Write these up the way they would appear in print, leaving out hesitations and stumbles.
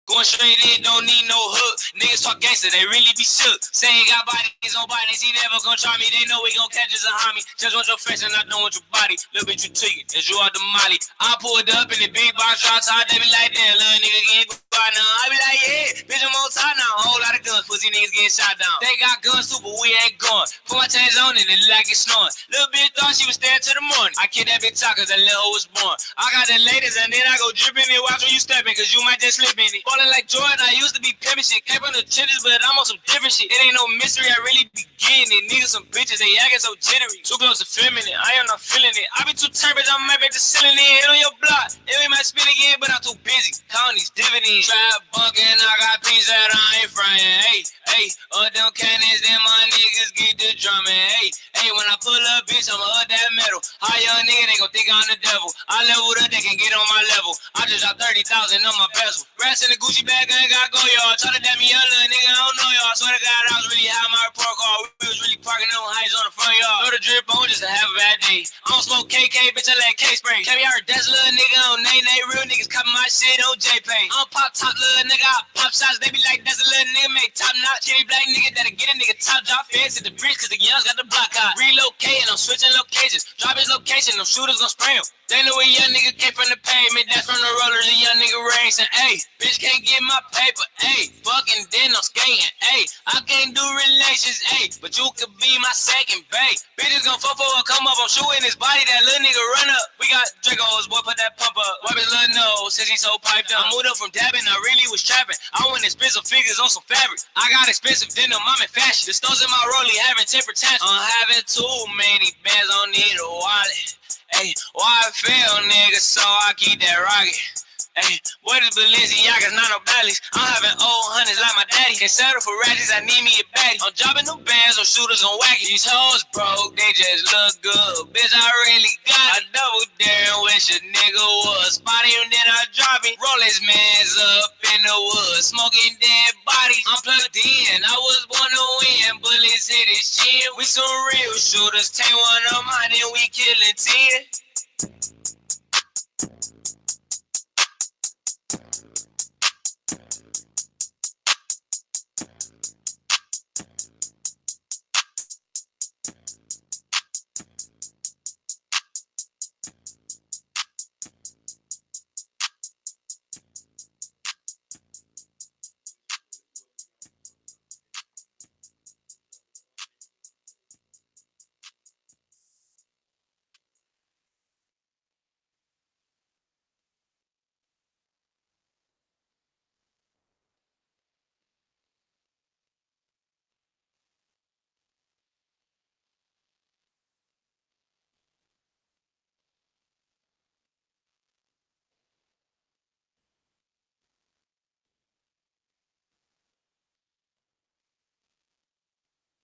Going straight in, don't need no hook. Niggas talk gangster, they really be shook. Say ain't got bodies on bodies, he never gon' try me. They know we gon' catch us behind me. Just want your face and I don't want your body. Little bitch, you tweaking, as you are the molly. I pulled up in the big box drop top, they be like, damn, little nigga getting quiet now. I be like, yeah, bitch, I'm on top now. Whole lot of guns, pussy niggas getting shot down. They got guns too, but we ain't going. Put my chains on and it look like it's snoring. Little bitch thought she was staying till the morning. I kid that bitch talk cause that little hoe was born. I got the latest and then I go dripping it. Watch when you stepping cause you might just slip in it. Ballin' like Jordan, I used to be pimpin' shit. Came from the trenches, but I'm on some different shit. It ain't no mystery, I really be getting it. Niggas some bitches, they acting so jittery. Too close to feminine, I am not feeling it. I be too turned, bitch, I might be just selling it. Hit on your block, it might spin again, but I'm too busy. Counting these dividends. Trap bunkin', I got pins that I ain't frying. Hey, hey, them cannons, then my niggas get the drumming. Hey, hey, when I pull up, bitch, I'ma up that metal. How young nigga, they gon' think I'm the devil. I leveled up, they can get on my level. I just dropped 30,000 on my bezel. Rats in the Gucci bag, I ain't gotta go, y'all. Try to damn me up, little nigga, I don't know y'all. Swear to God, I was really high my report card. We was really parking on heights on the front yard. Throw the drip on just to have a bad day. I don't smoke KK, bitch, I let K spray. Can't be hurt, that's a little nigga on Nay. Real niggas copy my shit on JPay. I don't pop top, little nigga, I pop shots. They be like, that's a little nigga, make top notch. Kitty black nigga that'll get a nigga top drop. Feds at the bridge, cause the youngs got the block out. Relocating, I'm switching locations. Drop his location, them shooters gon' spray him. They know a young nigga came from the pavement, that's from the rollers, a young nigga racing. Ayy, bitch can't get my paper, ayy, fucking then I'm skating, ayy, I can't do relations, ayy, but you could be my second base. Bitches gon' fuck for a come up, I'm shooting his body, that little nigga run up. We got Dracos, boy, put that pump up. Wipe his little nose, since he so piped up. I moved up from dabbing, I really was trapping. I went expensive figures on some fabric. I got expensive denim, I'm in fashion. The stones in my rollie having temper tantrums. I'm having too many bands, I don't need a wallet. Hey, YFL nigga, so I keep that rocket. Hey, what is Balenciagas, not no bellies. I'm having old hundreds like my daddy. Can't settle for ratchets, I need me a baddie. I'm dropping them bands, or shooters gon' whack it. These hoes broke, they just look good. Bitch, I really got it. I double dare and wish a nigga was. Spot him, then I drop it. Roll his mans up in the woods, smoking dead bodies. I'm plugged in, I was born to win. Bullets hit his chin. We some real shooters, take one of mine and we killin' 10.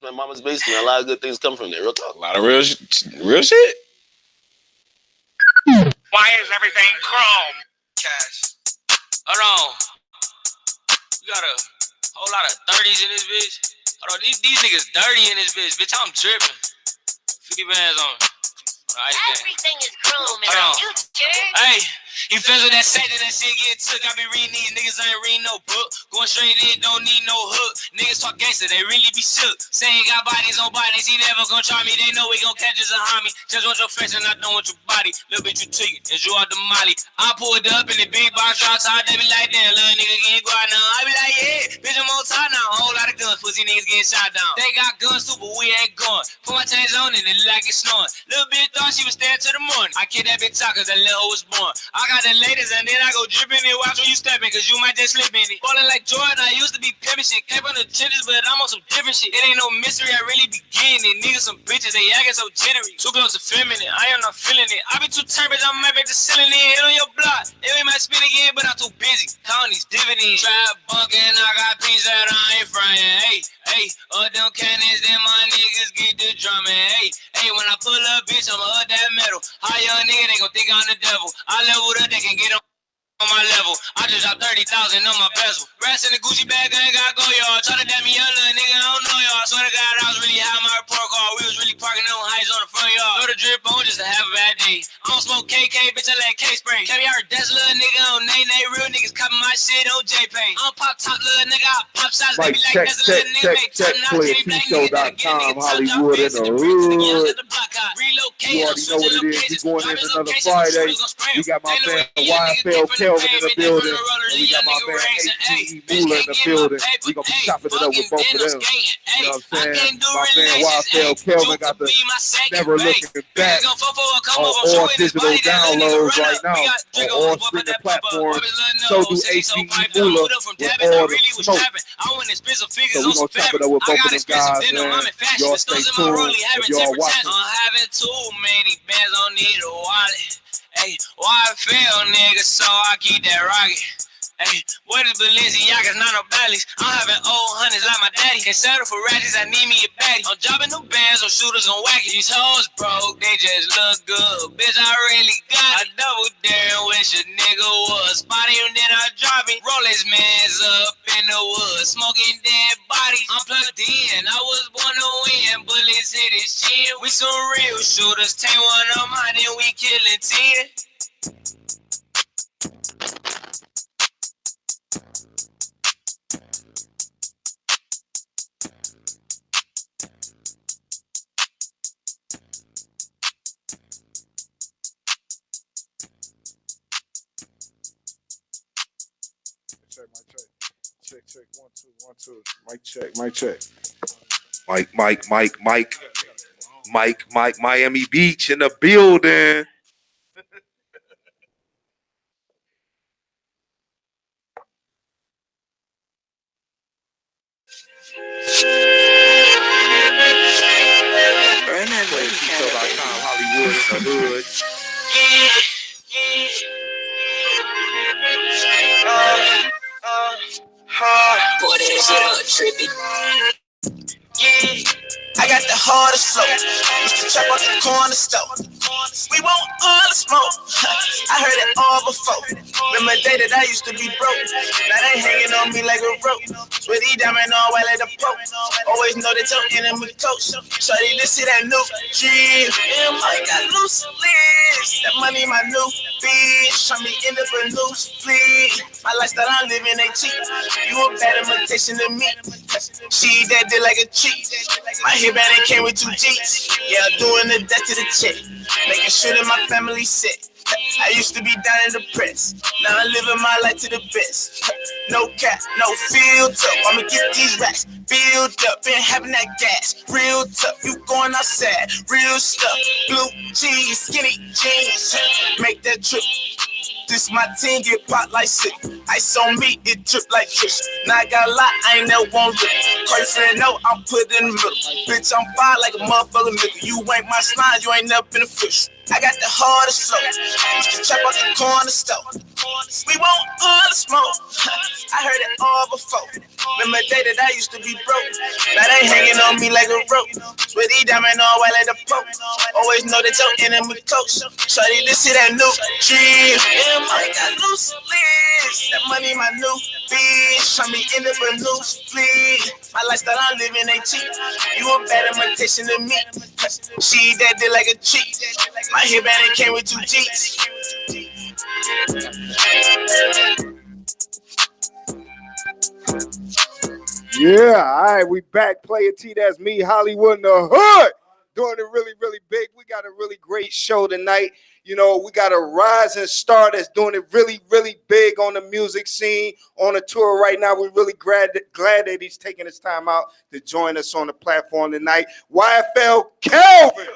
My mama's basement. A lot of good things come from there. Real talk. A lot of real shit. Why is everything chrome? Cash. Hold on. We got a whole lot of 30s in this bitch. Hold on, these niggas dirty in this bitch. Bitch, I'm dripping. 50 bands on. Everything is chrome in the future. Hey, you feel that Satan, that shit get took. I be reading these niggas, I ain't reading no book. Going straight in, don't need no hook. Niggas talk gangster, they really be shook. Say ain't got bodies on bodies, he never gon' try me. They know we gon' catch us behind me. Just want your face and I don't want your body. Little bitch, you tweaking, as you are the molly. I pulled up in the big box drop top, they be like, damn, little nigga getting quiet now. I be like, yeah, bitch, I'm on top now. Whole lot of guns, pussy niggas getting shot down. They got guns too, but we ain't going. Put my chains on and it look like it's snoring. Little bitch thought she was staying till the morning. I kid that bitch talk cause that little hoe was born. I got the latest and then I go dripping it. Watch when you stepping cause you might just slip in it. Ballin' like Jordan, I used to be pimpin' shit. Came from the trenches, but I'm on some different shit. It ain't no mystery, I really be getting it. Niggas some bitches, they acting so jittery. Too close to feminine, I am not feeling it. I be too turned, bitch, I might be just selling it. Hit on your block, it might spin again, but I'm too busy. Counting these dividends. Trap bunkin', I got pins that I ain't frying. Hey, hey, them cannons, then my niggas get the drumming. Hey, hey, when I pull up, bitch, I'ma up that metal. How young nigga, they gon' think I'm the devil. I leveled up, they can get on on my level. I just dropped 30,000 on my bezel. Rats in the Gucci bag, I ain't gotta go, y'all. Try to damn me, young little nigga, I don't know y'all. Swear to God, I was really high on my report card. We was really parking on heights on the front yard. Throw the drip on just to have a bad day. I don't smoke KK, bitch, I let K spray. Caviar, that's little nigga on Nay. Real niggas copy my shit on JPay. I don't pop top little nigga, I pop shots, they be like, that's a little nigga. Check Playatshow.com, Hollywood in the hood. You already know what it is. We going in another Friday. We got my man YFL KELVIN in the building. And we got my man HTE Moolah in the building. We gonna be chopping it up with both of them. You know what I'm saying? My man YFL KELVIN got the Never Looking Back on all digital downloads right now on all streaming platforms. So do HTE Moolah with all the smoke. So we gonna chop it up with both of them guys, man. Y'all stay tuned if y'all watching. I'm having too many bands, don't need a wallet. Hey, YFL nigga, so I keep that rocket. Hey, what is Balenciagas, not no bellies? I'm having old hundreds like my daddy. Can't settle for ratchets, I need me a baddie. I'm dropping them bands on shooters on wacky. These hoes broke, they just look good. Bitch, I really got it. I double dare and wish a nigga was. Spot him, then I drop it. Roll his mans up in the woods. Smoking dead bodies. I'm plugged in, I was born to win. Bullets hit his chin. We some real shooters. Take one on mine, then we killing 10. Check, 1 2 1 2. Mic check. Mike, Miami Beach in the building. Playatshow.com, Hollywood in the hood. Boy, that shit up, trippy. I got the hardest flow. Used to trap out the corner store. We want all the smoke. I heard it all before. Remember the day that I used to be broke. Now they hanging on me like a rope. Sweaty diamond all while at the poke. Always know that your enemy coach. Shawty, this shit that new dream. Damn, I got loose lips. That money my new bitch. Show me in the news, please. My lifestyle I'm living ain't cheap. You a bad imitation of me. She that did like a cheat. My headband came with 2 G's. Yeah, doing the death to the chick. Making sure that my family sick. I used to be down in the press. Now I'm living my life to the best. No cap, no filter. I'ma get these racks built up. Been having that gas. Real tough, you going outside. Real stuff. Blue jeans, skinny jeans. Make that trip. This my team get popped like sick. Ice on me, it drip like fish. Now I got a lot, I ain't never won't rip. Quite saying no, I'm put in the middle. Bitch, I'm fire like a motherfucker nigga. You ain't my slime, you ain't never been a fish. I got the hardest flow. Used to trap out the corner store. We want all the smoke. I heard it all before. Remember the day that I used to be broke. Now they hanging on me like a rope. Sweaty diamond all while at the poke. Always know that your enemy close. Shawty, this shit that new dream. Damn, I got loose lips. That money my new bitch. Show me in the news, please. My lifestyle I'm living ain't cheap. You a bad imitation of me. She that did like a cheat. My headband came with 2 G's. Yeah, all right, we back. Player T, that's me, Hollywood in the hood. Doing it really, really big. We got a really great show tonight. You know, we got a rising star that's doing it really, really big on the music scene, on the tour right now. We're really glad that he's taking his time out to join us on the platform tonight. YFL KELVIN.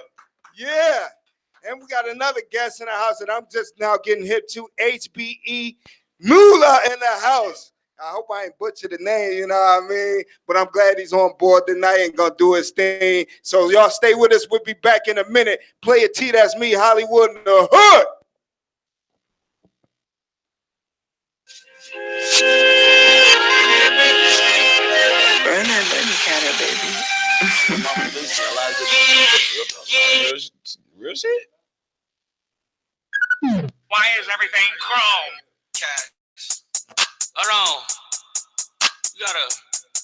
Yeah. And we got another guest in the house that I'm just now getting hip to, HBE Moolah in the house. I hope I ain't butchered the name, you know what I mean? But I'm glad he's on board tonight and gonna do his thing. So y'all stay with us. We'll be back in a minute. Player T, that's me, Hollywood in the hood. Burn that baby cat, baby. Real shit? Why is everything chrome? cash. Hold on. We got a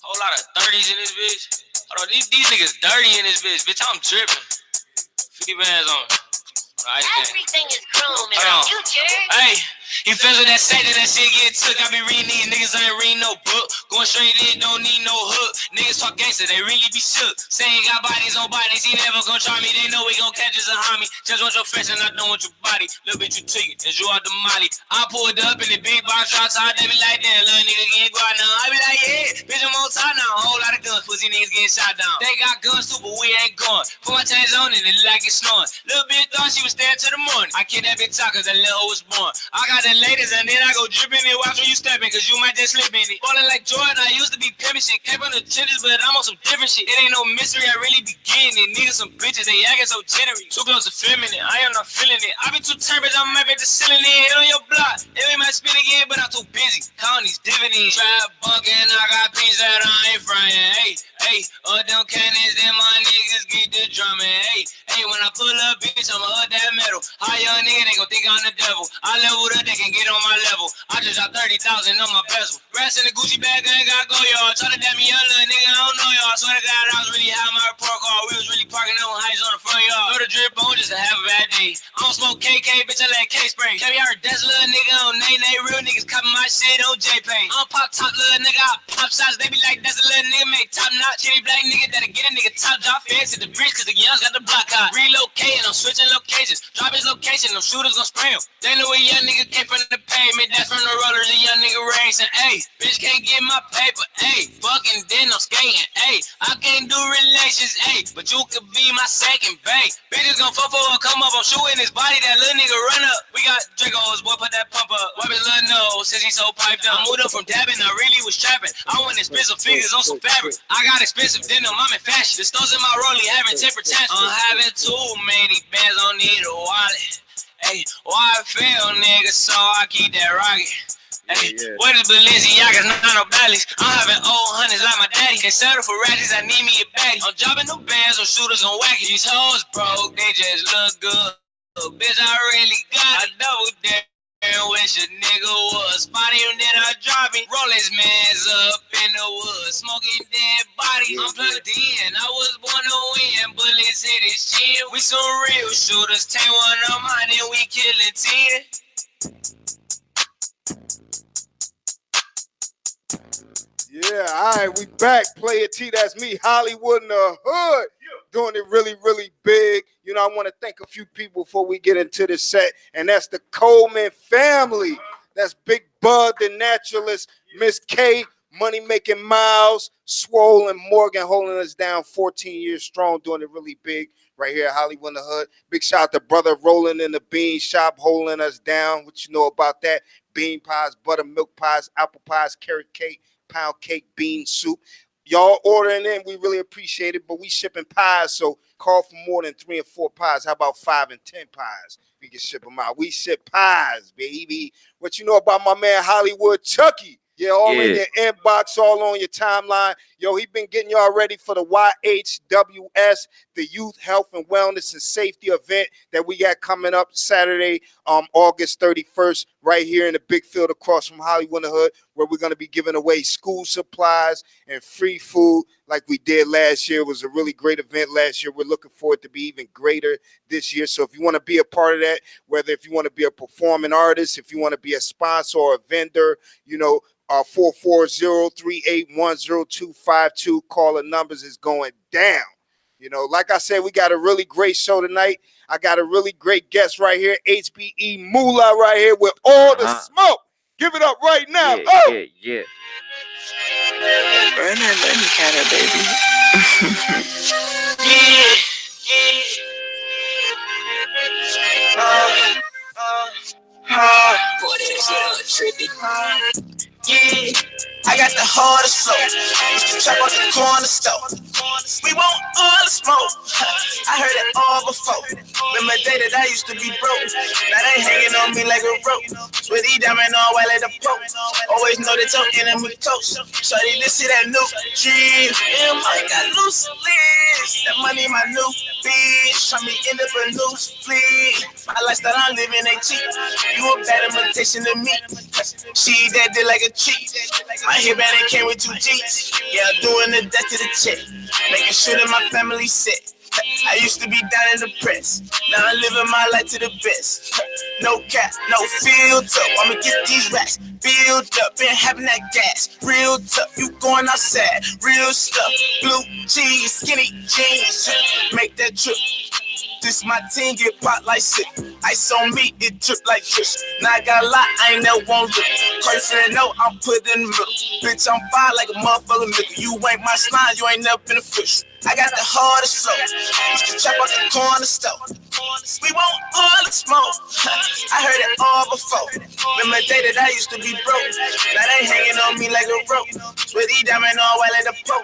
whole lot of 30s in this bitch. Hold on, these niggas dirty in this bitch. Bitch, I'm dripping. 50 bands on. Right, everything is chrome in the future. Hey, you feel that say that shit get took. I be reading these niggas, I ain't reading no book. Going straight in, don't need no hook. Niggas talk gangster, they really be shook. Saying got bodies on bodies, he never gon' try me. They know we gon' catch us and harm me. Just want your fashion, I don't want your body. Little bit you tweaking, and you out the molly. I pulled up in the big box shots, they be like, damn, little nigga can't go out now. I be like, yeah, bitch, I'm on top now. A whole lot of guns, pussy niggas getting shot down. They got guns too, but we ain't going. Put my chains on and it look like it's snoring. Little bitch thought she was staying till the morning. I kid that bitch talk cause that little hoe was born. I got the latest and then I go dripping it. Watch when you stepping cause you might just slip in it. Falling like Jordan, I used to be pimping shit. Came from the trenches, but I'm on some different shit. It ain't no mystery, I really be getting it. Niggas some bitches, they acting so jittery. Too close to feminine, I am not feeling it. I be too turned, bitch, I'm at the ceiling in. Hit on your block, it ain't my spin again, but I'm too busy. Counting these dividends. Trap bunking, I got pins that I ain't frying. Hey, hey, them cannons, then my niggas get the drumming. Hey, hey, when I pull up, bitch, I'ma up that metal. High young nigga, they gon' think I'm the devil. I leveled up, they can get on my level. I just dropped 30,000 on my bezel. Rats in the Gucci bag, I ain't gotta go, y'all. Tryna damn me young little nigga, I don't know y'all. Swear to God, I was really high my report card. We was really parking on heights on the front yard. Throw the drip on just to have a bad day. I don't smoke KK, bitch, I let K spray. Kev, y'all heard that's little nigga on Nay. Real niggas copy my shit on J-Pain. I don't pop top little nigga, I pop shots. They be like, that's a little nigga, make top notch. Kitty black nigga that'll get a nigga top drop. Fence at the bridge, cause the youngs got the block hot. Relocating, I'm switching locations. Drop his location, them shooters gon' spray him. They know a young nigga came from the pavement. That's from the rollers, a young nigga racing. Ayy, bitch can't get my paper. Ayy, fucking then I'm skating. Ayy, I can't do relations. Ayy, but you could be my second bank. Bitches gon' fuck for her, come up. I'm shooting his body. That little nigga run up. We got Dracos, boy, put that pump up. Wipe his little nose since he so piped up. I moved up from dabbing, I really was trapping. I want expensive fingers on some fabric. I got expensive denim, I'm in fashion. The stones in my rollie having temper tantrums. I'm having too many bands, don't need a wallet. Hey, YFL nigga, so I keep that rocket. Hey, what is Balenciagas, not no baddies. I'm having old hunters like my daddy. Can't settle for ratchets, I need me a baddie. I'm dropping no bands, or shooters gon' whack it. These hoes broke, they just look good. Bitch, I really got a double dare. Wish a nigga was spotty and then I drop it. Roll his mans up in the woods, smoking dead bodies. I'm plugged in, I was born to win. Bullets hit his chin. We some real shooters. Take one of mine and we killing 10. Yeah, all right, we back. Player T, that's me, Hollywood in the hood. Doing it really, really big. You know, I want to thank a few people before we get into the set, and that's the Coleman family. That's Big Bud, the naturalist, Miss K, Money Making Miles, Swole, and Morgan holding us down 14 years strong, doing it really big right here at Hollywood in the hood. Big shout out to brother Rolling in the bean shop, holding us down. What you know about that? Bean pies, buttermilk pies, apple pies, carrot cake, pound cake, bean soup. Y'all ordering in, we really appreciate it, but we shipping pies, so call for more than 3 and 4 pies. How about 5 and 10 pies? We can ship them out. We ship pies, baby. What you know about my man Hollywood Chucky? Yeah, all in your inbox, all on your timeline. Yo, he been getting y'all ready for the YHWS, the Youth Health and Wellness and Safety event that we got coming up Saturday, August 31st, right here in the big field across from Hollywood in the hood, where we're going to be giving away school supplies and free food like we did last year. It was a really great event last year. We're looking forward to be even greater this year. So if you want to be a part of that, whether if you want to be a performing artist, if you want to be a sponsor or a vendor, you know, 440-381-0252. Caller numbers is going down. You know, like I said, we got a really great show tonight. I got a really great guest right here, HBE Moolah right here with all the smoke. Give it up right now. Yeah. Burn that money counter, baby. I got the hardest flow. Used to trap on the corner store. We want all the smoke. I heard it all before. Remember the day that I used to be broke. Now they hanging on me like a rope. With E diamond on while at the poke. Always Always know that your enemy close. Shawty, this is that new dream. Damn, I got loose lips. That money, my new bitch. Try me end up a new split. My lifestyle I'm living ain't cheap. You a bad imitation of me. She that did like a cheat. My headband ain't came with 2 G's. Yeah, I'm doing the death to the check. Making sure that my family set. I used to be down in the press. Now I'm living my life to the best. No cap, no filter. I'ma get these racks. Build up, been having that gas. Real tough, you going outside. Real stuff, blue cheese, skinny jeans. Make that trip. This my team get popped like shit. Ice on me, it drip like fish. Now I got a lot, I ain't never won't look. Crazy know I'm put in the middle. Bitch, I'm fire like a motherfucker nigga. You ain't my slime, you ain't never been a fish. I got the hardest flow. Used to chop out the corner store. We want all the smoke. I heard it all before. Remember the day that I used to be broke. Now they hanging on me like a rope. With E diamond all white like the Pope.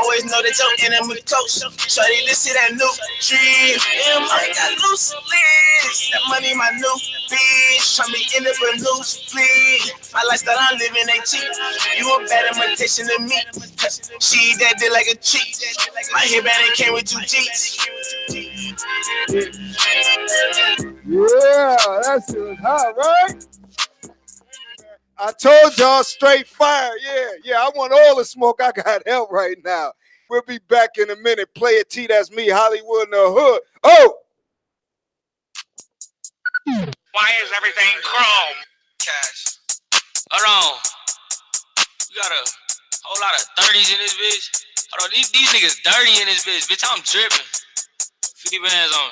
Always know that your enemy close. Shawty, this is that new dream. Damn, I got loose lips. That money, my new bitch. Try me end up a new split. My lifestyle I'm living ain't cheap. You a bad imitation of me. She that did like a cheat. My headband ain't came with 2 G's. Yeah, that shit was hot, right? I told y'all straight fire. Yeah, I want all the smoke. I got help right now. We'll be back in a minute. Play it T, that's me, Hollywood in the hood. Oh! Why is everything chrome? Cash. Hold on. We got a whole lot of 30s in this bitch. Hold on, these niggas dirty in this bitch. Bitch, I'm dripping. 50 bands on.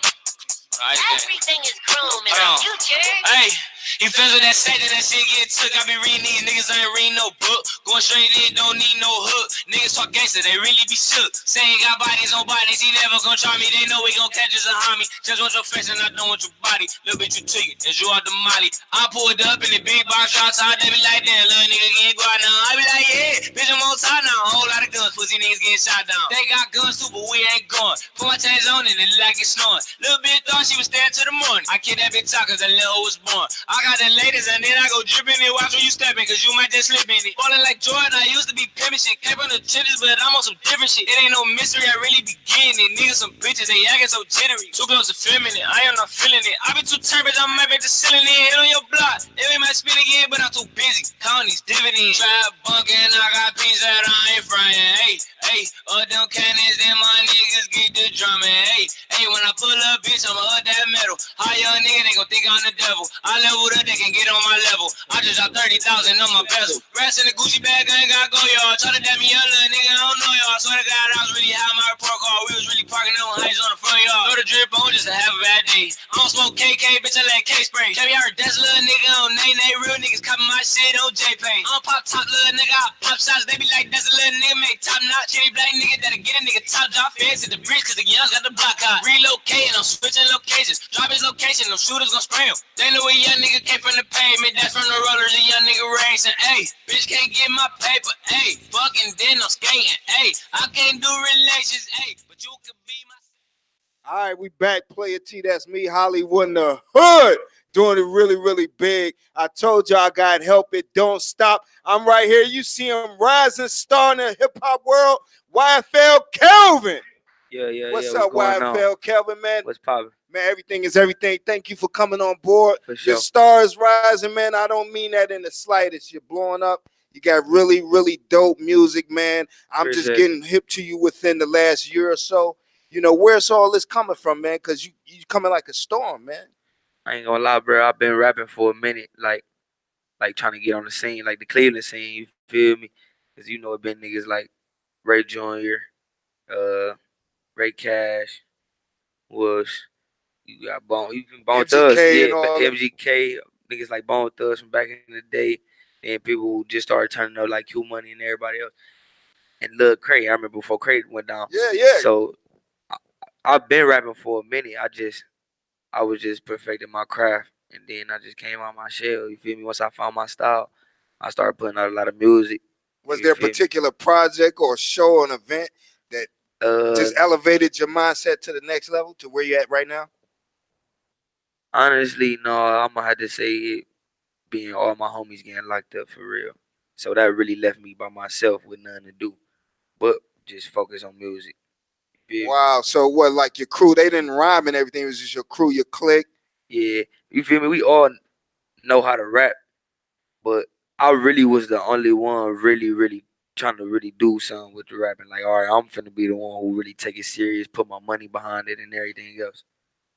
Right, everything is chrome in the future. Hey, you feel that say that shit get took. I be reading these niggas, I ain't reading no book. Going straight in, don't need no hook. Niggas talk gangster, they really be shook. Saying got bodies on bodies, he never gon' try me. They know we gon' catch us and harm me. Just want your face and I don't want your body. Little bit you tweaking, as you out the molly. I pulled up in the big box outside, they be like, damn, little nigga can't go out now. I be like, yeah, bitch, I'm on top now. A whole lot of guns, pussy niggas getting shot down. They got guns too, but we ain't going. Put my chains on and it like it's snowing. Little bit thought she was staying till the morning. I kid that bitch out cause that little was born. I got the ladies and then I go dripping it. Watch when you stepping cause you might just slip in it. Falling like Jordan, I used to be pimping shit. Came from the trenches, but I'm on some different shit. It ain't no mystery, I really be getting it. Niggas some bitches, they acting so jittery. Too close to feminine, I am not feeling it. I been too turned, bitch, I'm back to selling it. Hit on your block, it ain't my spin again, but I'm too busy. Counting these dividends. Trap bunking, I got pins that I ain't frying. Hey, all them cannons, then my niggas get the drumming. Hey, when I pull up, bitch, I'ma up that metal. How young nigga, they gon' think I'm the devil. I leveled up, they can get on my level. I just dropped 30,000 on my bezel. Rats in the Gucci bag, I ain't gotta go, y'all. Try to dab me up, little nigga, I don't know y'all. Swear to God, I was really high my report card. We was really parking on heights on the front yard. Throw the drip on just to have a bad day. I don't smoke KK, bitch, I let K spray. Tell me I heard that's a little nigga on Nay. Real niggas copy my shit on JPay. I don't pop top, little nigga, I pop shots. They be like, that's a little nigga, make top notch. Chitty black nigga that'll get a nigga top drop. Feds at the bridge, cause the youngs got the block hot. Relocating, I'm switching locations. Drop his location, them shooters gon' spray him. They know a young nigga came from the pavement. That's from the rollers, a young nigga racing. Ayy, bitch can't get my paper. Ayy, fucking then I'm skating. Ayy, I can't do relations. Ayy, but you could be my. All right, we back. Player T, that's me, Hollywood in the hood. Doing it really, really big. I told y'all I got help. It don't stop. I'm right here. You see him rising star in the hip-hop world. YFL KELVIN. Yeah. What's up, YFL KELVIN, man? What's poppin'? Man, everything is everything. Thank you for coming on board. For sure. Your star is rising, man. I don't mean that in the slightest. You're blowing up. You got really, really dope music, man. I'm Appreciate just getting hip to you within the last year or so. You know, where's all this coming from, man? Because you coming like a storm, man. I ain't gonna lie, bro. I've been rapping for a minute, like trying to get on the scene, like the Cleveland scene. You feel me? Cause you know it been niggas like Ray Jr., Ray Cash, was you got you can Bone Thugs, MGK yeah, and all that. MGK, niggas like Bone Thugs from back in the day, and people who just started turning up like Q Money and everybody else, and Lil Cray. I remember before Cray went down. Yeah. So I've been rapping for a minute. I was just perfecting my craft, and then I just came out my shell. You feel me? Once I found my style, I started putting out a lot of music. Was there a particular project or show or an event that just elevated your mindset to the next level to where you're at right now? Honestly, no. I'm gonna have to say it being all my homies getting locked up for real. So that really left me by myself with nothing to do, but just focus on music. You feel me? Wow. So what, like your crew, they didn't rhyme and everything. It was just your crew, your clique. Yeah, you feel me? We all know how to rap, but I really was the only one really trying to really do something with the rapping. Like, all right, I'm finna be the one who really take it serious, put my money behind it, and everything else.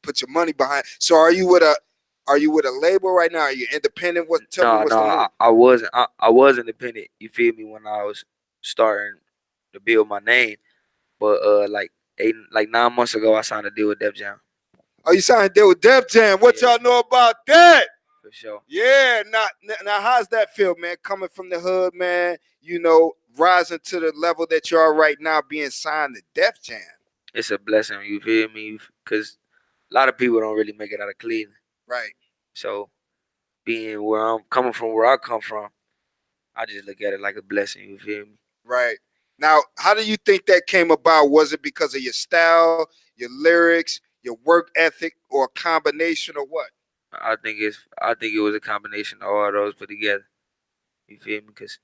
Put your money behind. So are you with a label right now? Are you independent? What? Tell me No, what's no, the move. I wasn't. I was independent. You feel me? When I was starting to build my name, but like 9 months ago, I signed a deal with Def Jam. Oh, you signed a deal with Def Jam. What Yeah, y'all know about that? for sure. Yeah, now how's that feel, man? Coming from the hood, man, rising to the level that you are right now, being signed to Def Jam. It's a blessing. You feel me? Because a lot of people don't really make it out of Cleveland. Right, So being where I'm coming from, where I come from, I just look at it like a blessing. You feel me? right. Now, how do you think that came about? Was it because of your style, your lyrics, your work ethic, or a combination of what? I think it was a combination of all those put together. You feel me? Because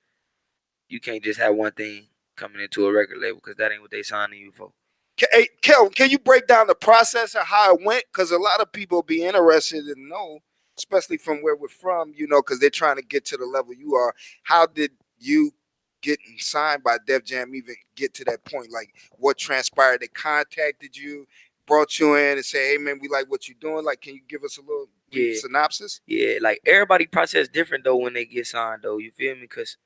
you can't just have one thing coming into a record label because that ain't what they signing you for. Hey, Kel, can you break down the process of how it went? Because a lot of people be interested to know, especially from where we're from, because they're trying to get to the level you are. How did you getting signed by Def Jam even get to that point? Like, what transpired? They contacted you, brought you in, and say, "Hey, man, we like what you're doing." Like, can you give us a little brief Yeah, synopsis? yeah. Like everybody process different though when they get signed though. You feel me? Because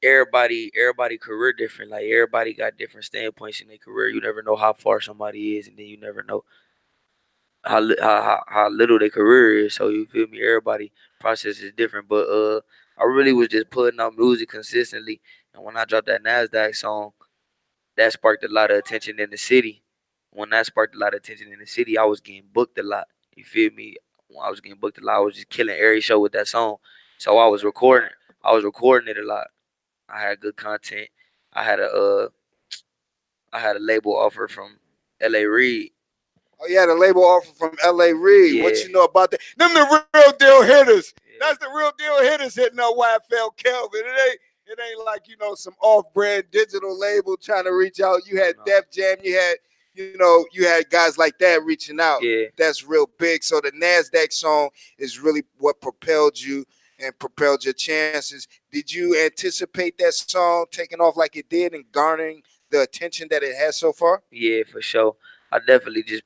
everybody career different. Like everybody got different standpoints in their career. You never know how far somebody is, and then you never know how little their career is. So you feel me? Everybody process is different. But I really was just putting out music consistently, and when I dropped that Nasdaq song, that sparked a lot of attention in the city. When that sparked a lot of attention in the city, I was getting booked a lot. You feel me? When I was getting booked a lot, I was just killing every show with that song. So I was recording it a lot. I had good content. I had a label offer from L.A. Reid. Oh, yeah, the label offer from L.A. Reid. What Yeah, you know about that? Them the real deal hitters. yeah, That's the real deal hitters hitting up YFL Kelvin. It ain't like some off-brand digital label trying to reach out. You had no, Def Jam. You had guys like that reaching out. yeah, That's real big. So the Nasdaq song is really what propelled you and propelled your chances. Did you anticipate that song taking off like it did and garnering the attention that it has so far? yeah, for sure. I definitely just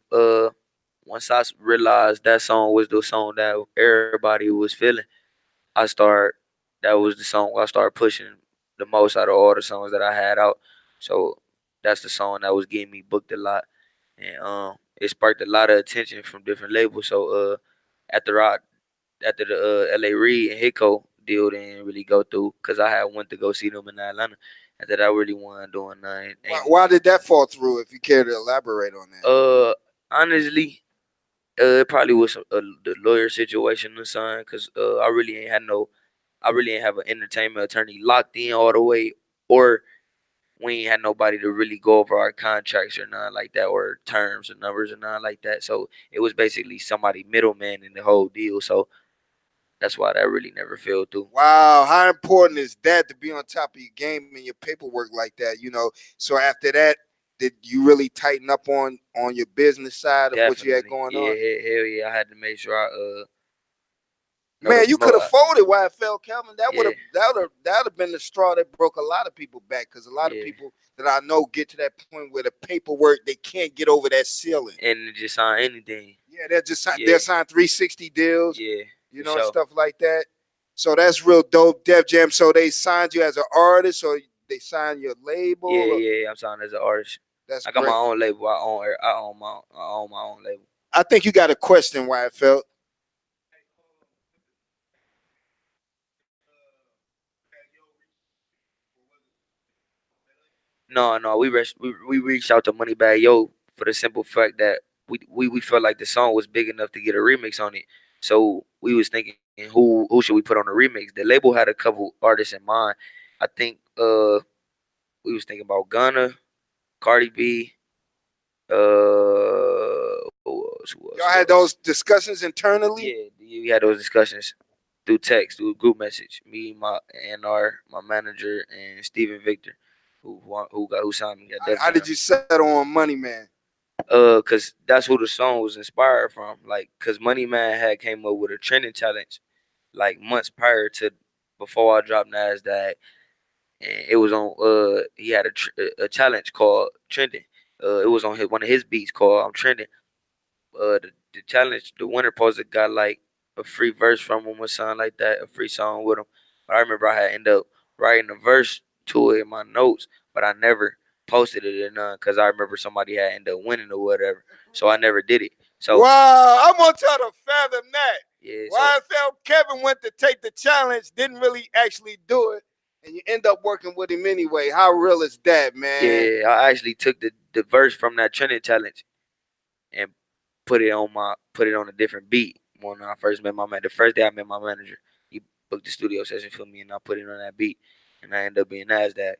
once realized that song was the song that everybody was feeling, I started that was the song I started pushing the most out of all the songs that I had out. So that's the song that was getting me booked a lot, and it sparked a lot of attention from different labels. So after I after the L.A. Reid and Hicko deal didn't really go through because I had went to go see them in Atlanta. After that, I really wasn't doing nothing. Why did that fall through? If you care to elaborate on that. Honestly, it probably was the lawyer situation or something because I really ain't have an entertainment attorney locked in all the way, or we ain't had nobody to really go over our contracts or nothing like that, or terms or numbers or nothing like that. So it was basically somebody middleman in the whole deal. So that's why that really never fell through. Wow, how important is that to be on top of your game and your paperwork like that? So after that, did you really tighten up on your business side of what you had Definitely, going yeah, on? hell yeah. I had to make sure I know Man, you know could have folded YFL Kelvin. That would yeah, have that would have been the straw that broke a lot of people back because a lot of yeah, people that I know get to that point where the paperwork they can't get over that ceiling. and just sign anything. Yeah, they're Yeah, signed 360 deals, yeah, for and sure. stuff like that. So that's real dope, Def Jam. So they signed you as an artist, or they signed your Yeah, label. yeah, I'm signed as an artist. That's I got my great. own label. I own my own label. I think you got a question, YFL. No, no, we reached out to Moneybag Yo for the simple fact that we felt like the song was big enough to get a remix on it. So we was thinking who should we put on the remix? The label had a couple artists in mind. I think we was thinking about Gunna, Cardi B, who else? Y'all had those discussions internally. Yeah, we had those discussions. through text, through a group message. Me, my my manager, and Steven Victor, who signed me at Def How Jam. did you settle on Money Man? Cause that's who the song was inspired from. Like, cause Money Man had came up with a trending challenge like months prior to before I dropped Nasdaq, and it was on. He had a challenge called Trending. It was on one of his beats called I'm Trending. The challenge, the winner supposed to got like a free verse from him or something like that, a free song with him. But I remember I had ended up writing a verse to it in my notes, but I never posted it or none because I remember somebody had ended up winning or whatever. So I never did it. So Wow, I'm gonna try to fathom that. yeah, so YFL Kevin went to take the challenge, didn't really actually do it, and you end up working with him anyway. How real is that, man? yeah, I actually took the verse from that trending challenge and put it on a different beat. When I first met my man, the first day I met my manager, he booked the studio session for me, and I put it on that beat, and I ended up being Nasdaq.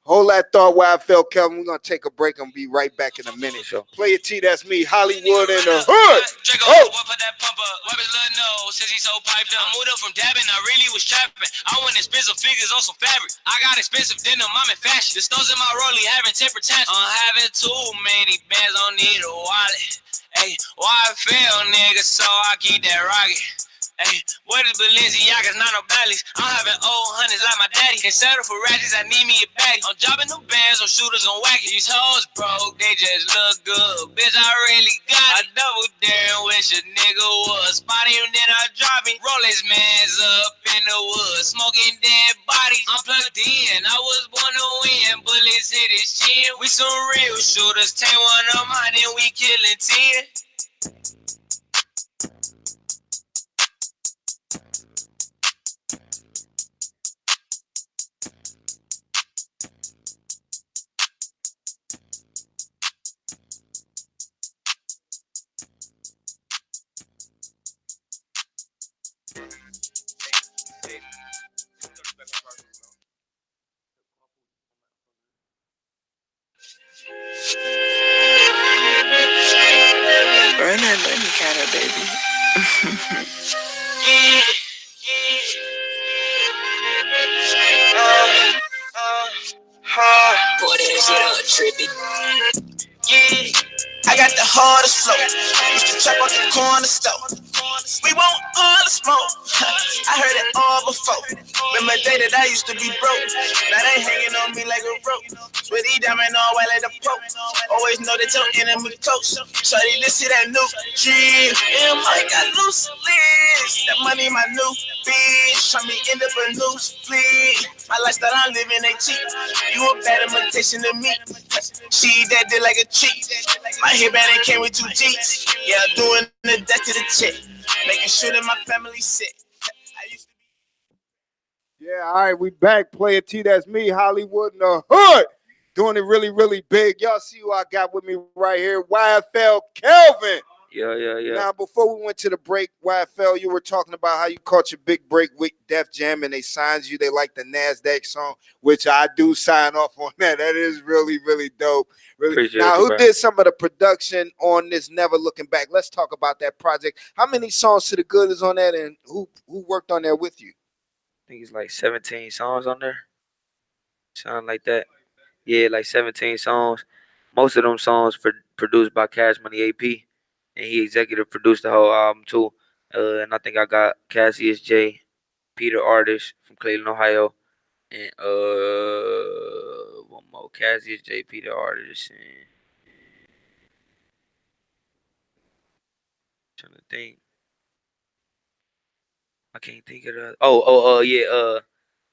Hold that thought, YFL Kelvin. We're gonna take a break and be right back in a minute. For sure. Play it T, that's me, Hollywood in the hood. Oh. Put that pump up, wipe his little nose since he so piped up. I moved up from dabbing, I really was trapping. I went expensive figures on some fabric. I got expensive denim, I'm in fashion. The stones in my rollie having temper tantrums. I'm having too many bands, don't need a wallet. Hey, why I fail, nigga, so I keep that rocket. Hey, what is Balenciagas, not no Ballys? I'm having old hundreds like my daddy. Can't settle for ratchets, I need me a baddie. I'm dropping them bands on shooters on wacky. These hoes broke, they just look good. Bitch, I really got it. I double dare and wish a nigga would. Spot him, then I drop him. Roll his mans up in the woods. Smoking dead bodies. I'm plugged in, I was born to win. Bullets hit his chin. We some real shooters. Take one of mine, then we killing 10. Burn that money counter, baby. Boy, that shit on trippy. Yeah, I got the hardest flow. Used to trap on the corner store. We want all the smoke. I heard it all before. Remember the day that I used to be broke. Now they hanging on me like a rope. Sweaty diamond all white like the Pope. Always know that your enemy close. Shawty, this shit that new dream. And I got loose lips. That money my new bitch. Try me end up a new split. My lifestyle I'm living ain't cheap. You a bad imitation of me. She that did like a cheat. My headband came with 2 G's. Yeah, doing the death to the chick. Making sure that my family sick. Yeah, all right, we back. Player T, that's me, Hollywood in the hood. Doing it really, really big. Y'all see who I got with me right here, YFL Kelvin. Yeah. Now, before we went to the break, YFL, you were talking about how you caught your big break with Def Jam and they signed you. They like the NASDAQ song, which I do sign off on that. That is really, really dope. Really. Appreciate Now, you, who bro. did some of the production on this Never Looking Back? Let's talk about that project. How many songs to the good is on that, and who worked on that with you? I think it's like 17 songs on there. Sound like that. Yeah, like 17 songs. Most of them songs produced by Cash Money AP, and he executive produced the whole album too. And I think I got Cassius J, Peter Artist from Cleveland, Ohio, and one more Cassius J, Peter Artist, and trying to think. I can't think of the. Yeah.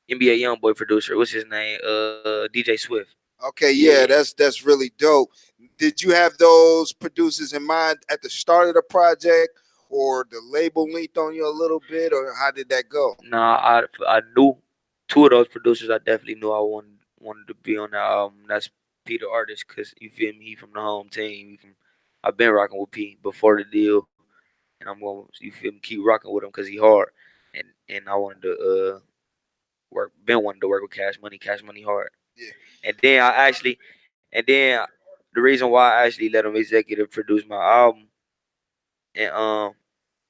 NBA YoungBoy producer. What's his name? DJ Swift. Okay, Yeah. yeah, that's really dope. Did you have those producers in mind at the start of the project, or the label linked on you a little bit, or how did that go? Nah, I knew two of those producers. I definitely knew I wanted to be on the album. That's Peter Artist, cause you feel me. He from the home team. I've been rocking with Pete before the deal, and I'm going. You feel me? Keep rocking with him, cause he hard, and I wanted to been wanting to work with Cash Money. Cash Money hard. Yeah. And then the reason why I actually let him executive produce my album, and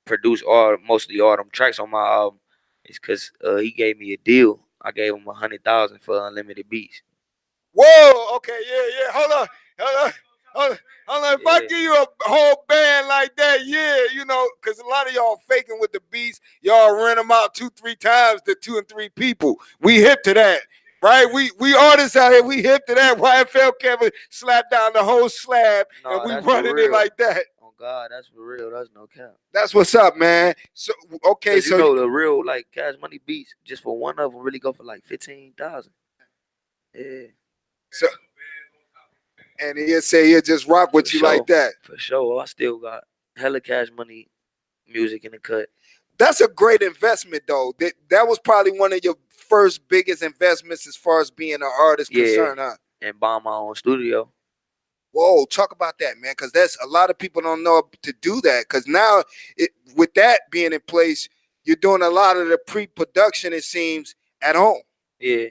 produce mostly all them tracks on my album is because he gave me a deal. I gave him 100,000 for unlimited beats. Whoa, okay, yeah. Hold on. Hold on. If I Yeah. give you a whole band like that, yeah, you know, because a lot of y'all faking with the beats, y'all rent them out 2-3 times to 2 and 3 people. We hip to that. Right, we artists out here. We hip to that. YFL Kevin slapped down the whole slab, and No, we that's for running it real. like that. Oh God, that's for real. That's no cap. That's what's up, man. So okay, Cause you so know the real like Cash Money beats just for one of them really go for like 15,000. Yeah, so and he'll say he'll just rock with for you like sure. that. For sure. I still got hella Cash Money music in the cut. That's a great investment, though. That was probably one of your first biggest investments as far as being an artist Yeah, concerned, huh? and buy my own studio. Whoa, talk about that, man, because that's a lot of people don't know to do that. Because now, with that being in place, you're doing a lot of the pre-production, it seems, at home. Yeah,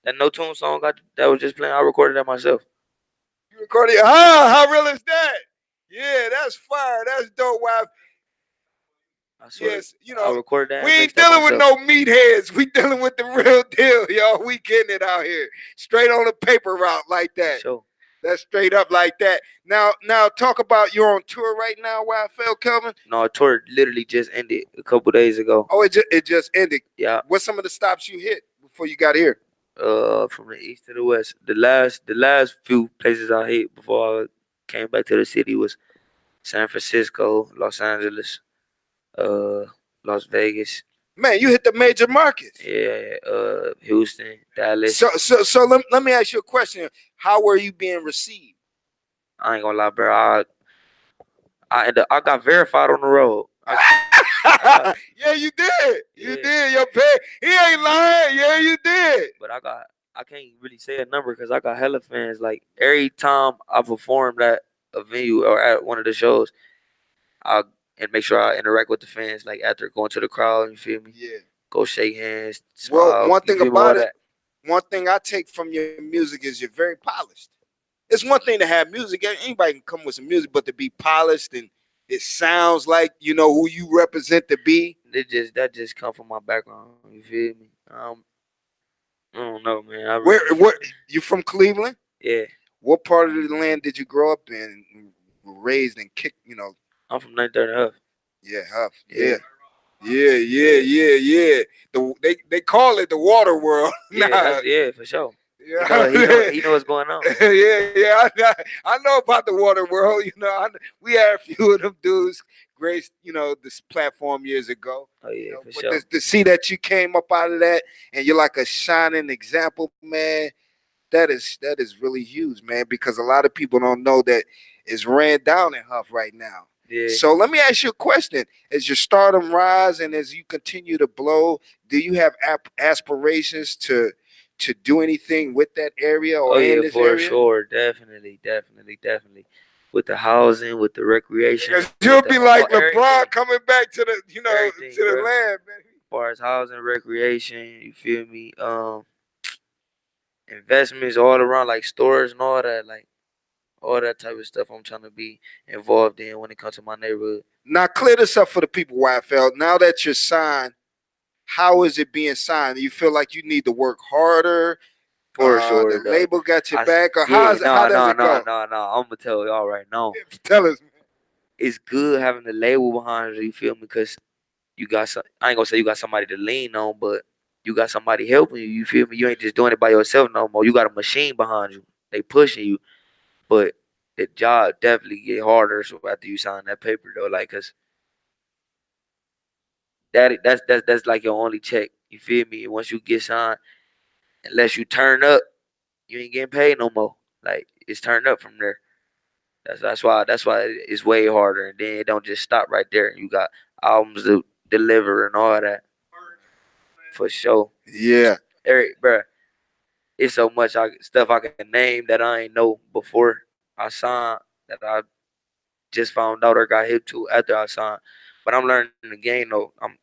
that No Tune song that was just playing. I recorded that myself. You recorded? How real is that? Yeah, that's fire. That's dope. Wow. I swear, Yes, you I know, recorded that we and ain't mixed that dealing with myself. no meatheads. We dealing with the real deal, y'all. We getting it out here, straight on the paper route like For that. sure. That's straight up like that. Now, talk about you're on tour right now, YFL Kelvin. No, our tour literally just ended a couple days ago. Oh, it just ended. Yeah. What's some of the stops you hit before you got here? From the east to the west. The last few places I hit before I came back to the city was San Francisco, Los Angeles, uh, Las Vegas. Man, you hit the major markets. Yeah, Houston, Dallas. So let me ask you a question. How were you being received? I ain't gonna lie, bro. I got verified on the road. Yeah, you did. You Yeah. did. Your pay. He ain't lying. Yeah, you did. But I can't really say a number because I got hella fans. Like every time I performed at a venue or at one of the shows, I and make sure I interact with the fans. Like after going to the crowd, you feel me? Yeah. Go shake hands, Well, smile. one You thing feel me? All about it, that. one thing I take from your music is you're very polished. It's one thing to have music. Anybody can come with some music, but to be polished and it sounds like you know who you represent to be. That just come from my background. You feel me? I don't know, man. I Where really, you from Cleveland? yeah. What part of the land did you grow up in? Were raised and kicked? You know. I'm from 930 Huff. Yeah, Huff. Yeah. Yeah. They call it the water world. Yeah, Nah. for sure. Yeah. He know what's going on. I know about the water world. You know, we had a few of them dudes graced, you know, this platform years ago. Oh You yeah, know, for but sure. to see that you came up out of that and you're like a shining example, man, that is really huge, man. Because a lot of people don't know that it's ran down in Huff right now. Yeah. So let me ask you a question: as your stardom rise and as you continue to blow, do you have aspirations to do anything with that area Oh or in yeah, this for area? sure. Definitely. With the housing, with the recreation, Because with you'll the be like everything. LeBron coming back to the Everything, to the bro. land, man. As far as housing, recreation, you feel me? Investments all around, like stores and all that, like all that type of stuff. I'm trying to be involved in when it comes to my neighborhood. Now clear this up for the people, YFL. Now that you're signed, how is it being signed? Do you feel like you need to work harder? For The sure, though. label got your I back, or Yeah, how does it go? no. I'm gonna tell y'all right now. Tell us. It's good having the label behind you. You feel me? Because you got some. I ain't gonna say you got somebody to lean on, but you got somebody helping you. You feel me? You ain't just doing it by yourself no more. You got a machine behind you. They pushing you, but the job definitely get harder. So after you sign that paper, though, like, cause that's like your only check. You feel me? Once you get signed, unless you turn up, you ain't getting paid no more. Like it's turned up from there. That's why it's way harder, and then it don't just stop right there. You got albums to deliver and all that for sure. Yeah. Eric, bruh, it's so much stuff I can name that I ain't know before I signed that I just found out or got hip to after I signed. But I'm learning the game though. I'm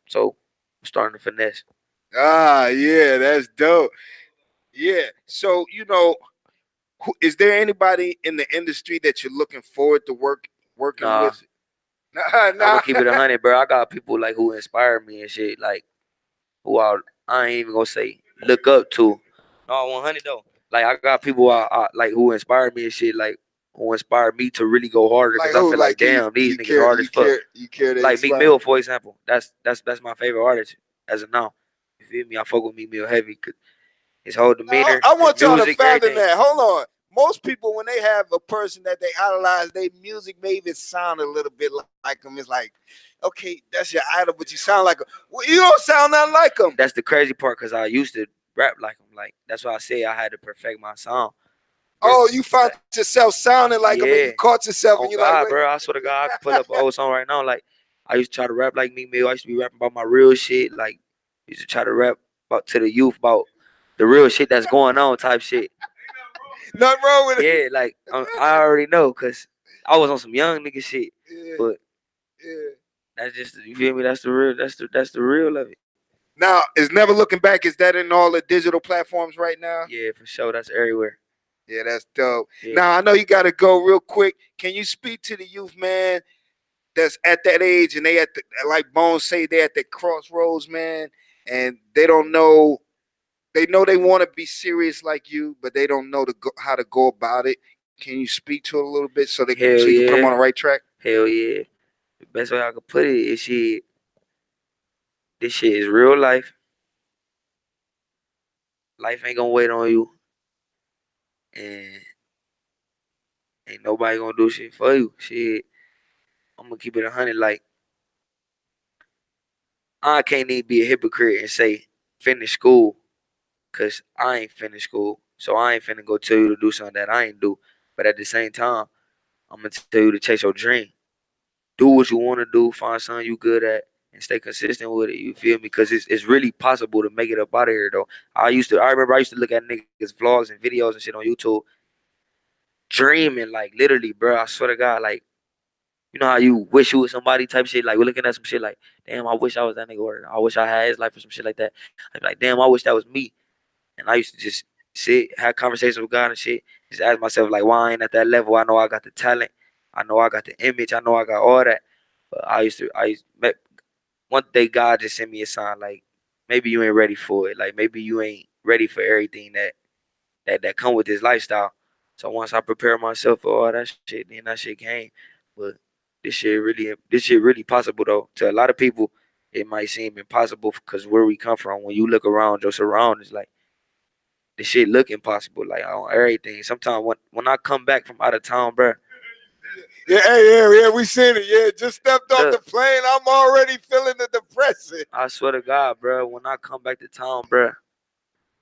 starting to finesse. Yeah, that's dope. Yeah. So, is there anybody in the industry that you're looking forward to working Nah, with? I'm Nah. gonna keep it 100, bro. I got people like who inspire me and shit, like who I ain't even gonna say look up to. No, 100 though. Like I got people I like who inspire me and shit, like who inspire me to really go harder. Like Cause I who? feel like Like damn, these you niggas care hard as fuck. you care to Like Meek inspire. Mill, for example. That's my favorite artist as of now. You feel me? I fuck with Meek Mill heavy. Cause his whole demeanor, I his want y'all to music, fathom everything. that. Hold on. Most people, when they have a person that they idolize, their music may even sound a little bit like them. It's like, okay, that's your idol, but you sound like him. Well, you don't sound nothing like him. That's the crazy part, cause I used to rap like him. Like that's why I say I had to perfect my sound. Oh, you found yourself sounding like him, and Yeah. you caught yourself, and Oh you're like, God, wait. bro, I swear to God, I could pull up an old song right now. Like I used to try to rap like Meek Mill. I used to be rapping about my real shit. Like used to try to rap about to the youth about the real shit that's going on type shit. Nothing wrong with it. Yeah, like I already know, cause I was on some young nigga shit. Yeah, But yeah. that's just, you feel me? That's the real. That's the real of it. Now, is Never Looking Back, is that in all the digital platforms right now? Yeah, for sure. That's everywhere. Yeah, that's dope. Yeah. Now, I know you got to go real quick. Can you speak to the youth, man, that's at that age and they at the, like Bones say, they at the crossroads, man, and they don't know, they know they want to be serious like you, but they don't know how to go about it. Can you speak to it a little bit so you Hell can put them yeah. on the right track? Hell yeah. The best way I could put it is shit. This shit is real life. Life ain't gonna wait on you, and ain't nobody gonna do shit for you. Shit, I'm gonna keep it 100. Like I can't even be a hypocrite and say finish school, cause I ain't finished school. So I ain't finna go tell you to do something that I ain't do. But at the same time, I'm gonna tell you to chase your dream. Do what you wanna do. Find something you good at. And stay consistent with it. You feel me? Cause it's really possible to make it up out of here though. I remember I used to look at niggas vlogs and videos and shit on YouTube, dreaming like literally, bro. I swear to God, like you know how you wish you was somebody type shit. Like we're looking at some shit like, damn, I wish I was that nigga, or I wish I had his life or some shit like that. I'd be like, damn, I wish that was me. And I used to just sit, have conversations with God and shit. Just ask myself like, why I ain't at that level? I know I got the talent. I know I got the image. I know I got all that. But one day God just sent me a sign like, maybe you ain't ready for it. Like maybe you ain't ready for everything that come with this lifestyle. So once I prepare myself for all that shit, then that shit came. But this shit really possible though. To a lot of people, it might seem impossible because where we come from. When you look around your surroundings, like this shit look impossible, like on everything. Sometimes when I come back from out of town, bro, Yeah, hey, yeah, we seen it. Yeah, just stepped off the look, plane. I'm already feeling the depression. I swear to God, bro, when I come back to town, bro,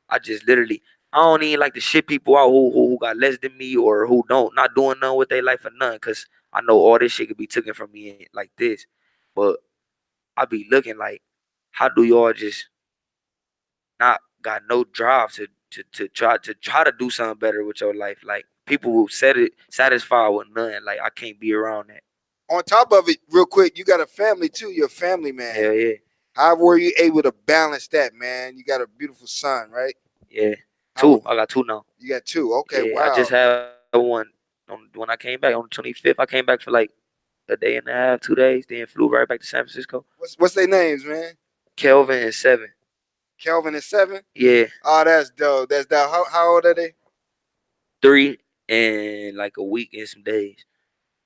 I just literally, I don't even like to shit people out who got less than me or who not doing nothing with their life or nothing, cause I know all this shit could be taken from me like this. But I be looking like, how do y'all just not got no drive to try to do something better with your life? Like people who said it satisfied with nothing. Like I can't be around that. On top of it, real quick, you got a family too. You're a family man. Hell yeah, How were you able to balance that, man? You got a beautiful son, right? yeah. How, Two, I got two now. you got two. Okay, Yeah, I wow. just had one when I came back on the 25th. I came back for like a day and a half, 2 days, then flew right back to San Francisco. What's their names, man? Kelvin and 7. Kelvin and 7. Yeah, Oh, that's dope. That's dope. How old are they? 3 and like a week and some days.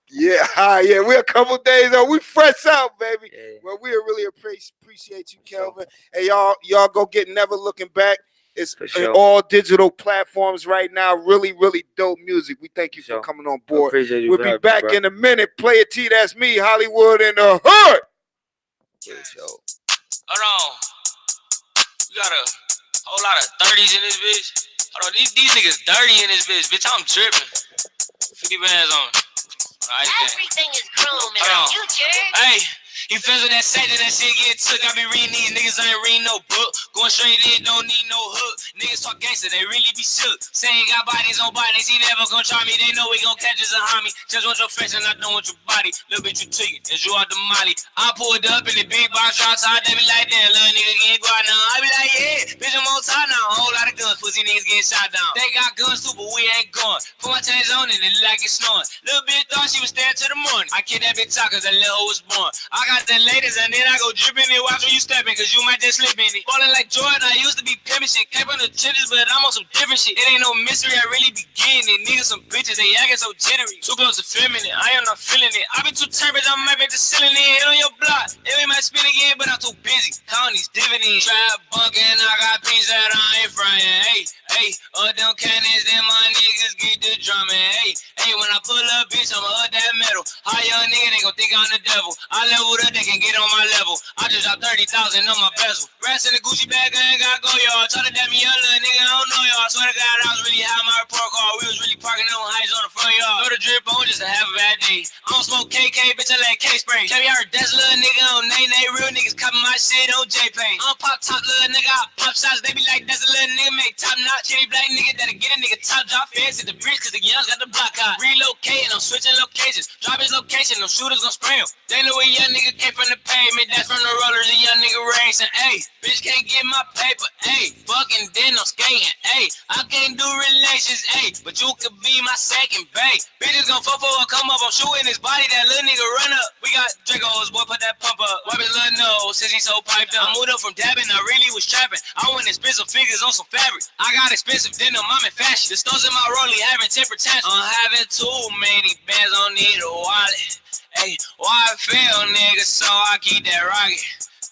Yeah, yeah. We're a couple days old. We fresh out, baby. Yeah. Well, we really appreciate you, For sure. Kelvin. Hey, y'all go get Never Looking Back. It's For in sure. all digital platforms right now. Really, really dope music. We thank you For for sure. coming on I board. appreciate you We'll for be having me, back bro. in a minute. Play a T, that's me, Hollywood in the hood. For sure. Hold on. We got a whole lot of 30s in this bitch. Hold on, these niggas dirty in this bitch. Bitch, I'm dripping. 50 bands on. Everything is chrome in the future. Hey, He feels with that Satan, that shit get took. I be reading these niggas, I ain't reading no book. Going straight in, don't need no hook. Niggas talk gangster, they really be shook. Saying got bodies on bodies, he never gon' try me. They know we gon' catch us and harm me. Just want your face and I don't want your body. Little bit you tweaking, as you out the molly. I pulled up in the big box drop top, they be like, damn, little nigga can't go out now. I be like, yeah, bitch, I'm on top now. A whole lot of guns, pussy niggas getting shot down. They got guns too, but we ain't going. Put my chains on and it look like it's snowing. Little bitch thought she was staying till the morning. I kid that bitch out cause that little hoe was born. I got the latest and then I go dripping it. Watch where you stepping cause you might just slip in it. Ballin' like Jordan, I used to be pimpin' shit. Came on the trenches, but I'm on some different shit. It ain't no mystery, I really be getting it. Niggas some bitches, they acting so jittery. Too close to feminine, I am not feeling it. I been too turbid, I might be just selling it. Hit on your block, and we might spin again, but I'm too busy. Counting these dividends. Trap bunkin', I got pins that I ain't frying. Hey, hey, them cannons, then my niggas get the drumming. Hey, hey, when I pull up, bitch, I'ma up that metal. How young nigga, they gon' think I'm the devil. I leveled up, they can get on my level. I just dropped 30,000 on my bezel. Rats in the Gucci bag, I ain't gotta go, y'all. Try to dab me up, little nigga, I don't know y'all. Swear to God, I was really high my report card. We was really parking on heights on the front yard. Throw the drip on just to have a bad day. I don't smoke KK, bitch, I let K spray. Carry out that's little nigga on Nay. Real niggas copy my shit on J-Pay. I'm pop top little nigga, I pop shots. They be like, that's a little nigga, make top notch. Cherry black nigga that'll get a nigga top drop. Feds at the bridge cause the youngs got the block hot. Relocating, I'm switching locations. Drop his location, them shooters gon' spray him. They know a young nigga came from the pavement. That's from the rollers, a young nigga racing. Ayy, bitch can't get my paper. Ayy, fucking then I'm skating. Ayy, I can't do relations. Ayy, but you could be my second bae. Bitches gon' fuck for a come up. I'm shooting his body. That little nigga run up. We got Dracos, boy, put that pump up. Wipe his little nose since he so piped up. I moved up from dabbing, I really was trapping. I went expensive figures on some fabric. I got expensive denim, I'm in fashion. The stones in my rollie having temper tantrums. I'm having too many bands, don't need a wallet. Hey, YFL nigga, so I keep that rocket.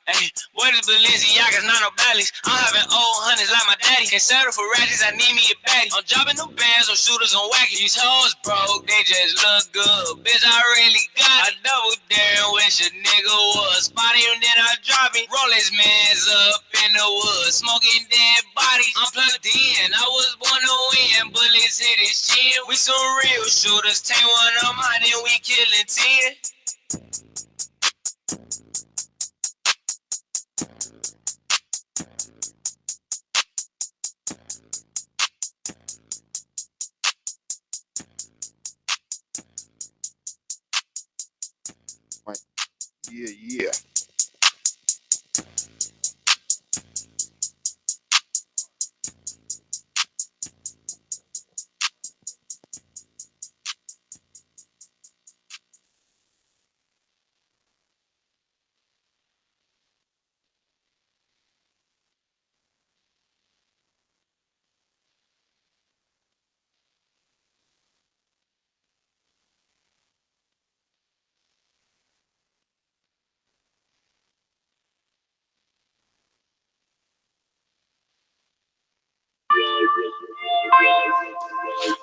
Hey, what is Balenciagas, not no bellies? I'm having old hundreds like my daddy. Can't settle for ratchets, I need me a baddie. I'm dropping them bands on shooters on wacky. These hoes broke, they just look good. Bitch, I really got it. I double dare and wish a nigga was. Spot him, then I drop him. Roll his mans up in the woods, smoking dead bodies. I'm plugged in, I was born to win. Bullets hit his chin. We some real shooters. Take one of mine, then we killing 10. Yeah, yeah.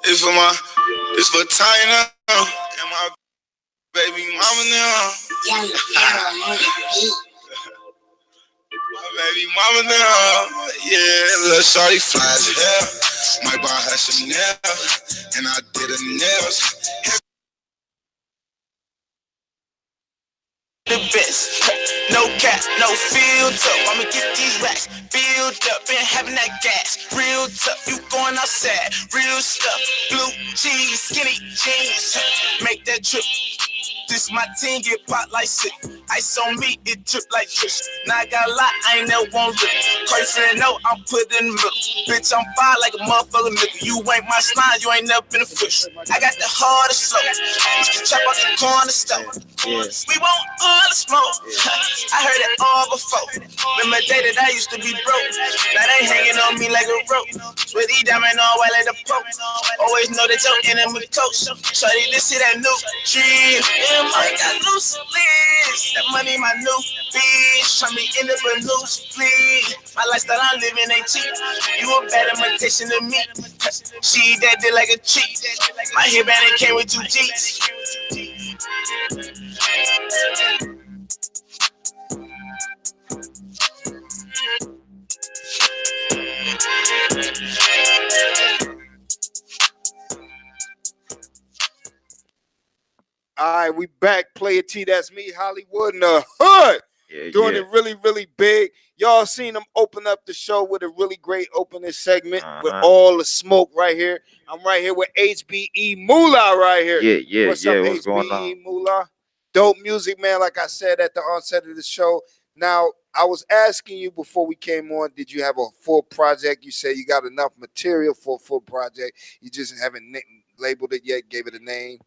It's for Tina and my baby mama now. My baby mama now. Yeah, little shorty fly as hell. Might buy her Chanel, and I did her nails. The best, no cap, no filter. I'ma get these racks filled up and having that gas. Real tough, you going outside. Real stuff, blue cheese, skinny jeans. Make that trip. This my team get popped like shit. Ice on me, it drip like Trish. Now I got a lot, I ain't never won't rip. Crazy no, I'm put in the middle. Bitch, I'm fire like a motherfucker nigga. You ain't my slime, you ain't never been a fish. I got the hardest flow. Used to chop out the corner store. We want all the smoke. I heard it all before. Remember the day that I used to be broke. Now they hanging on me like a rope. With E diamond all white like the Pope. Always know that your enemy coach. Shorty, this shit that new dream. I got loose lips. That money my new bitch. Try me in the loose fleet. My lifestyle I'm living ain't cheap. You a bad imitation of me. She that did like a cheat. My headband came with 2 G's. All right, we back. Player T, that's me, Hollywood in the hood. Doing it really, really big. Y'all seen them open up the show with a really great opening segment with all the smoke right here. I'm right here with HBE Moolah right here. What's up, What's going on? HBE Moolah? Dope music, man, like I said at the onset of the show. Now, I was asking you before we came on, did you have a full project? You said you got enough material for a full project. You just haven't labeled it yet, gave it a name.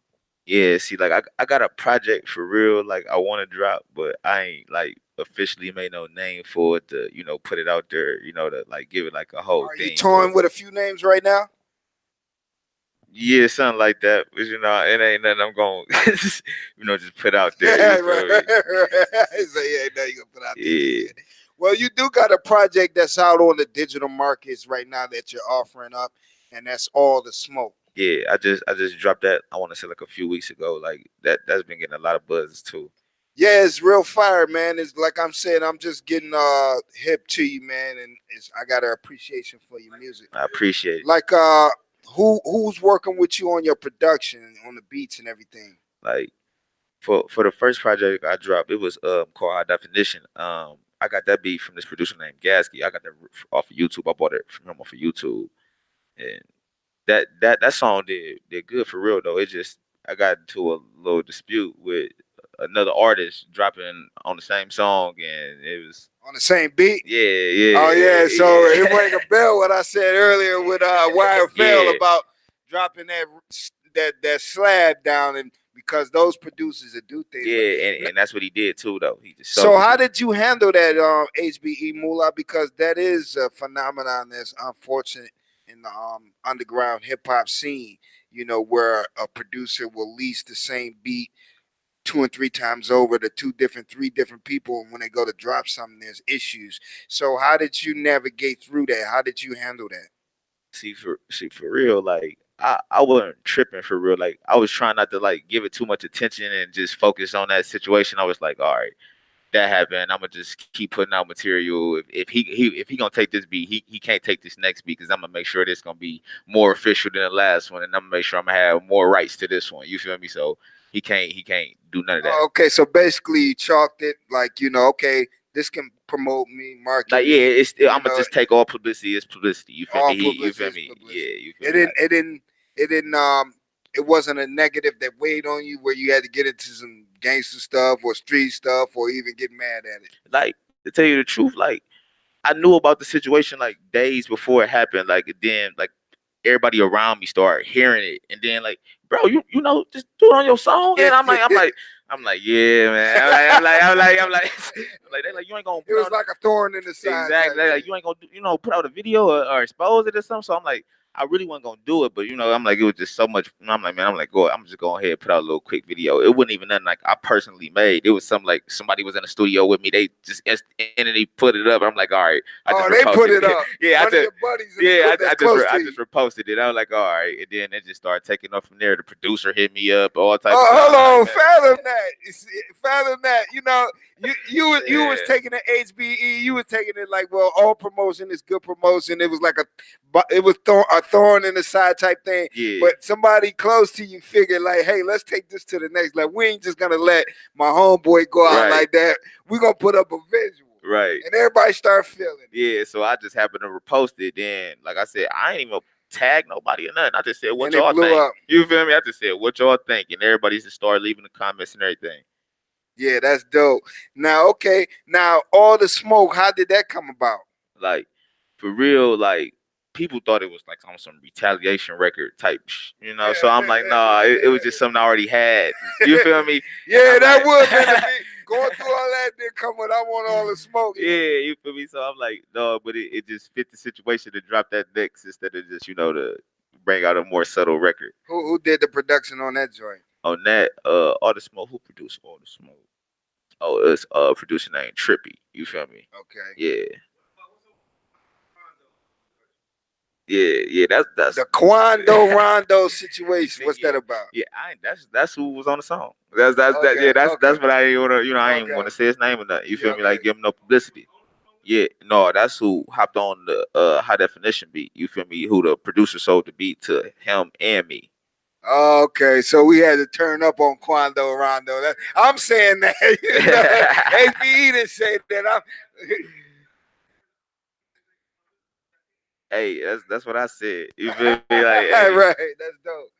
Yeah, see, like I got a project for real, like I want to drop, but I ain't like officially made no name for it to, put it out there, to like give it like a whole Are thing. you toying with a few names right now? Yeah, something like that. But it ain't nothing I'm going, just put out there. Yeah, You feel me? So yeah, now you gonna put out there. Yeah. Well, you do got a project that's out on the digital markets right now that you're offering up, and that's All the Smoke. Yeah, I just dropped that. I want to say like a few weeks ago. Like that's been getting a lot of buzz too. Yeah, it's real fire, man. It's like I'm saying, I'm just getting hip to you, man, and I got an appreciation for your music. I appreciate it. Like who's working with you on your production, on the beats and everything? Like for the first project I dropped, it was called High Definition. I got that beat from this producer named Gasky. I got that off of YouTube. I bought it from him off of YouTube, and that song did good for real though. It just I got into a little dispute with another artist dropping on the same song, and it was on the same beat. Yeah. Oh yeah, so it rang a bell what I said earlier with YFL about dropping that slab down, and because those producers that do things. Yeah, and that's what he did too though. He just so how did you handle that HBE Moolah? Because that is a phenomenon that's unfortunate in the underground hip hop scene, where a producer will lease the same beat 2 and 3 times over to 3 different people, and when they go to drop something, there's issues. So how did you navigate through that? How did you handle that? See for real, like I wasn't tripping for real. Like I was trying not to like give it too much attention and just focus on that situation. I was like, all right, that happened. I'm gonna just keep putting out material. If he gonna take this beat, he can't take this next beat because I'm gonna make sure this gonna be more official than the last one, and I'm gonna make sure I'm gonna have more rights to this one. You feel me? So he can't do none of that. Okay, so basically you chalked it like okay, this can promote me, market. Like yeah, I'm gonna just take all publicity as publicity. You feel me? You feel me? Yeah, you feel me? It wasn't a negative that weighed on you where you had to get into some gangster stuff or street stuff or even get mad at it. Like to tell you the truth, like I knew about the situation like days before it happened. Like then like everybody around me started hearing it, and then like, bro, you just do it on your song. And I'm like, yeah, man. I'm like, they like you ain't gonna. It was like a thorn in the side. Exactly. Like you ain't gonna put out a video or expose it or something. So I'm like, I really wasn't gonna do it, but I'm like, it was just so much. I'm like, man, go. I'm just going ahead and put out a little quick video. It wasn't even nothing like I personally made. It was something like somebody was in the studio with me. They just instantly put it up. I'm like, all right. They put it up. Yeah, I just reposted it. I was like, all right, and then it just started taking off from there. The producer hit me up, all types. Oh, hold on, fathom that. You was taking the HBE. You was taking it like, well, all promotion is good promotion. It was like a thorn in the side type thing. Yeah. But somebody close to you figured like, hey, let's take this to the next level. We ain't just gonna let my homeboy go out like that. We're gonna put up a visual. Right. And everybody start feeling it. Yeah, so I just happened to repost it. Then, like I said, I ain't even tag nobody or nothing. I just said, what y'all think? Up. You feel me? I just said, what y'all think? And everybody just started leaving the comments and everything. Yeah, that's dope. Now, okay. Now, All the Smoke, how did that come about? Like, for real, like, people thought it was like on some retaliation record type, So I'm like, nah, it was just something I already had. You feel me? Yeah, that would be going through all that. Then come with, I want all the smoke. Yeah, you feel me? So I'm like, no, but it just fit the situation to drop that next instead of just to bring out a more subtle record. Who did the production on that joint? On that, All the Smoke. Who produced All the Smoke? Oh, it's a producer named Trippy. You feel me? Okay. Yeah. Yeah, that's the Quando Rondo situation. What's that about? Yeah, that's who was on the song. That's what I ain't wanna, I ain't wanna say his name or nothing. You feel me? Like give him no publicity. Yeah, no, that's who hopped on the High Definition beat. You feel me? Who the producer sold the beat to him and me. Okay, so we had to turn up on Quando Rondo. I'm saying that. You know, HBE didn't say that. Hey, that's what I said. You feel me? Like, hey. Right, that's dope.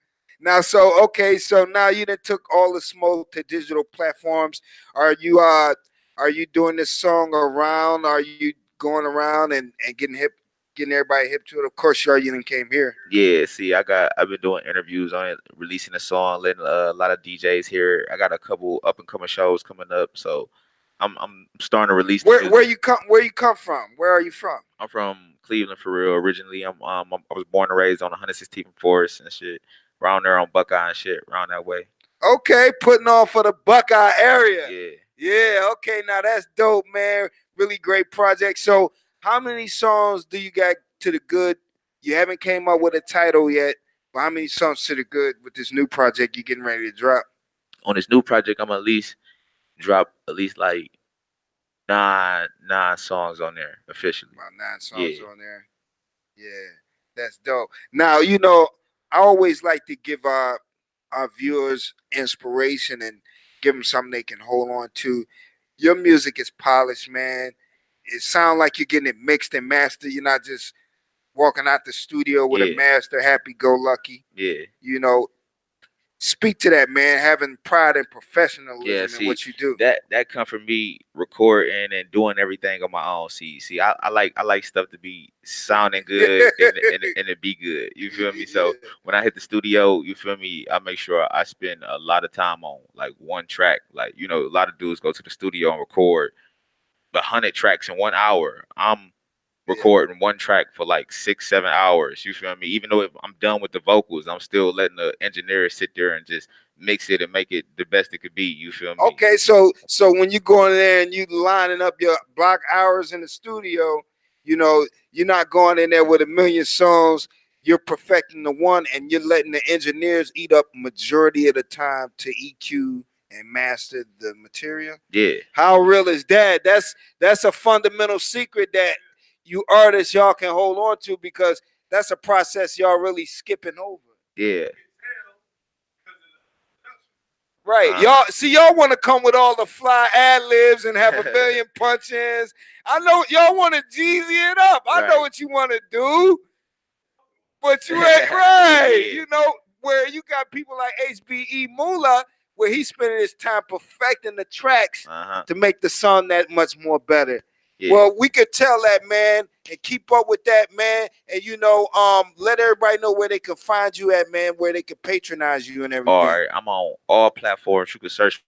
Now, so okay, so now you done took all the smoke to digital platforms. Are you doing this song around? Are you going around and getting everybody hip to it? Of course you are. You done came here. Yeah, see, I've been doing interviews on it, releasing a song, letting a lot of DJs hear it. I got a couple up and coming shows coming up, so I'm starting to release the music. Where you come from? Where are you from? I'm from Cleveland for real. Originally, I was born and raised on 116th and Forest and shit, around there on Buckeye and shit, around that way. Okay, putting on for the Buckeye area. Yeah. Yeah, okay, now that's dope, man. Really great project. So how many songs do you got to the good? You haven't came up with a title yet, but how many songs to the good with this new project you're getting ready to drop? On this new project, I'm at least drop at least like nine songs on there officially. About 9 songs Yeah. on there. Yeah, that's dope. Now, you know, I always like to give our viewers inspiration and give them something they can hold on to. Your music is polished, man. It sounds like you're getting it mixed and mastered. You're not just walking out the studio with a Yeah. master, happy-go-lucky. Yeah. You know, speak to that, man. Having pride and professionalism Yeah, in see, what you do. that come from me recording and doing everything on my own. See, I like stuff to be sounding good and it be good. You feel me? So Yeah. when I hit the studio, you feel me? I make sure I spend a lot of time on like one track. Like, you know, a lot of dudes go to the studio and record 100 tracks in 1 hour. I'm recording one track for like 6-7 hours. You feel me? Even though if I'm done with the vocals, I'm still letting the engineer sit there and just mix it and make it the best it could be. You feel me? Okay, so when you go in there and you lining up your block hours in the studio, you know, you're not going in there with a million songs. You're perfecting the one, and you're letting the engineers eat up majority of the time to EQ and master the material. Yeah. How real is that? That's a fundamental secret that you artists y'all can hold on to, because that's a process y'all really skipping over. Yeah. Right, y'all want to come with all the fly ad libs and have a million punch-ins. I know y'all want to Jeezy it up. I know what you want to do, but you ain't right. Yeah. You know, where you got people like HBE Moolah, where he's spending his time perfecting the tracks to make the song that much more better. Yeah. Well, we could tell that, man, and keep up with that, man. And you know, let everybody know where they can find you at, man, where they can patronize you and everything. All right, I'm on all platforms. You can search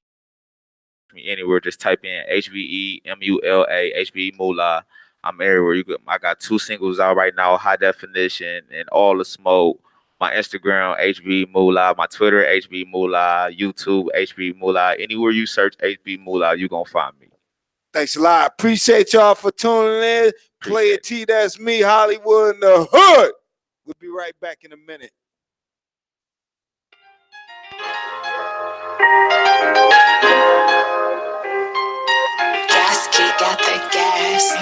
me anywhere. Just type in HBEMULA, HBE Moolah. I'm everywhere. I got 2 singles out right now, High Definition and All the Smoke. My Instagram, HB Moolah. My Twitter, HB Moolah. YouTube, HB Moolah. Anywhere you search HB Moolah, you gonna find me. Thanks a lot. Appreciate y'all for tuning in. Play it T, that's me, Hollywood in the hood. We'll be right back in a minute. Gas key got the gas.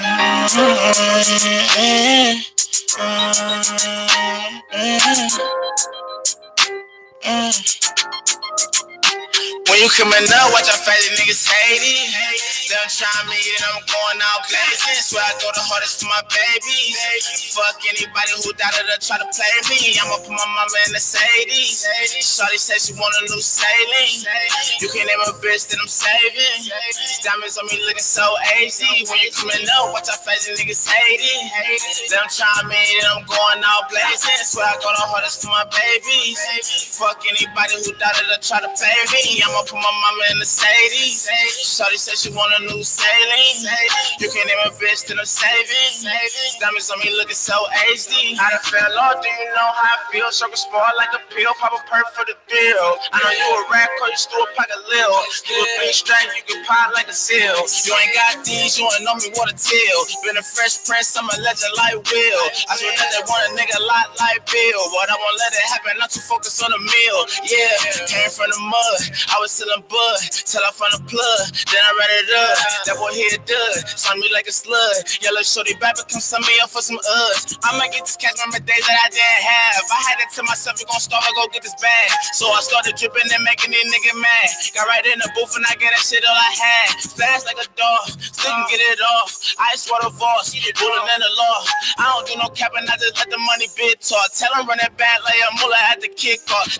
When you coming up, watch out, fat niggas hate it. They don't try me, and I'm going out blazing. Swear I go the hardest for my babies. Fuck anybody who doubted or try to play me. I'ma put my mama in the Mercedes. Shorty said she want a new sailing. You can name a bitch that I'm saving. Diamonds on me looking so AZ. When you coming up, watch out, fat niggas hate it. They don't try me, and I'm going out blazing. Swear I go the hardest for my babies. Fuck anybody who doubted or try to play me. I'ma put my mama in the Mercedes. Shorty said she want a new sailing. You can name a bitch that I'm saving. Diamonds on me looking so HD. I done fell off, do you know how I feel? Sugar spoil like a pill, pop a perk for the bill. I know you a rap, cause you still a pocket lil. You a big strike, you can pop like a seal. You ain't got these, you ain't know me what to tell. Been a fresh prince, I'm a legend like Will. I swear that they want a nigga lot like Bill, but I won't let it happen, not too focused on the meal. Yeah, came from the mud, I was selling bud till I find a plug. Then I ran it up. That boy here dud. Saw me like a slug. Yellow shorty back, but come sum me up for some uds. I might get this cash, remember days that I didn't have. I had to tell myself, you gon' start, I go get this bag. So I started dripping and making these niggas mad. Got right in the booth and I get that shit all I had. Fast like a dog, still can get it off. Ice water boss, ruling in the law. I don't do no capping, I just let the money bid talk. Tell him run it back like a mullah at the kickoff.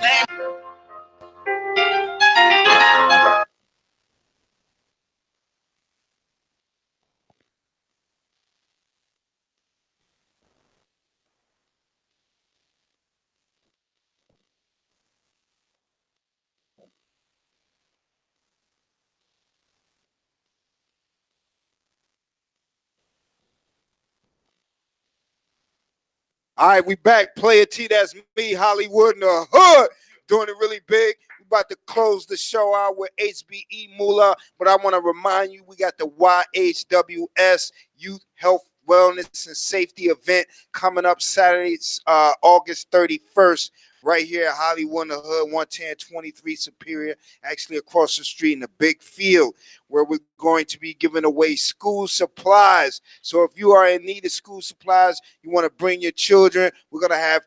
All right, we back. Player T, that's me, Hollywood in the hood, doing it really big. We about to close the show out with HBE Moolah, but I want to remind you, we got the YHWS Youth Health, Wellness, and Safety event coming up Saturday, August 31st, right here at Hollywood in the hood, 11023 Superior, actually across the street in the big field, where we're going to be giving away school supplies. So if you are in need of school supplies, you want to bring your children, we're going to have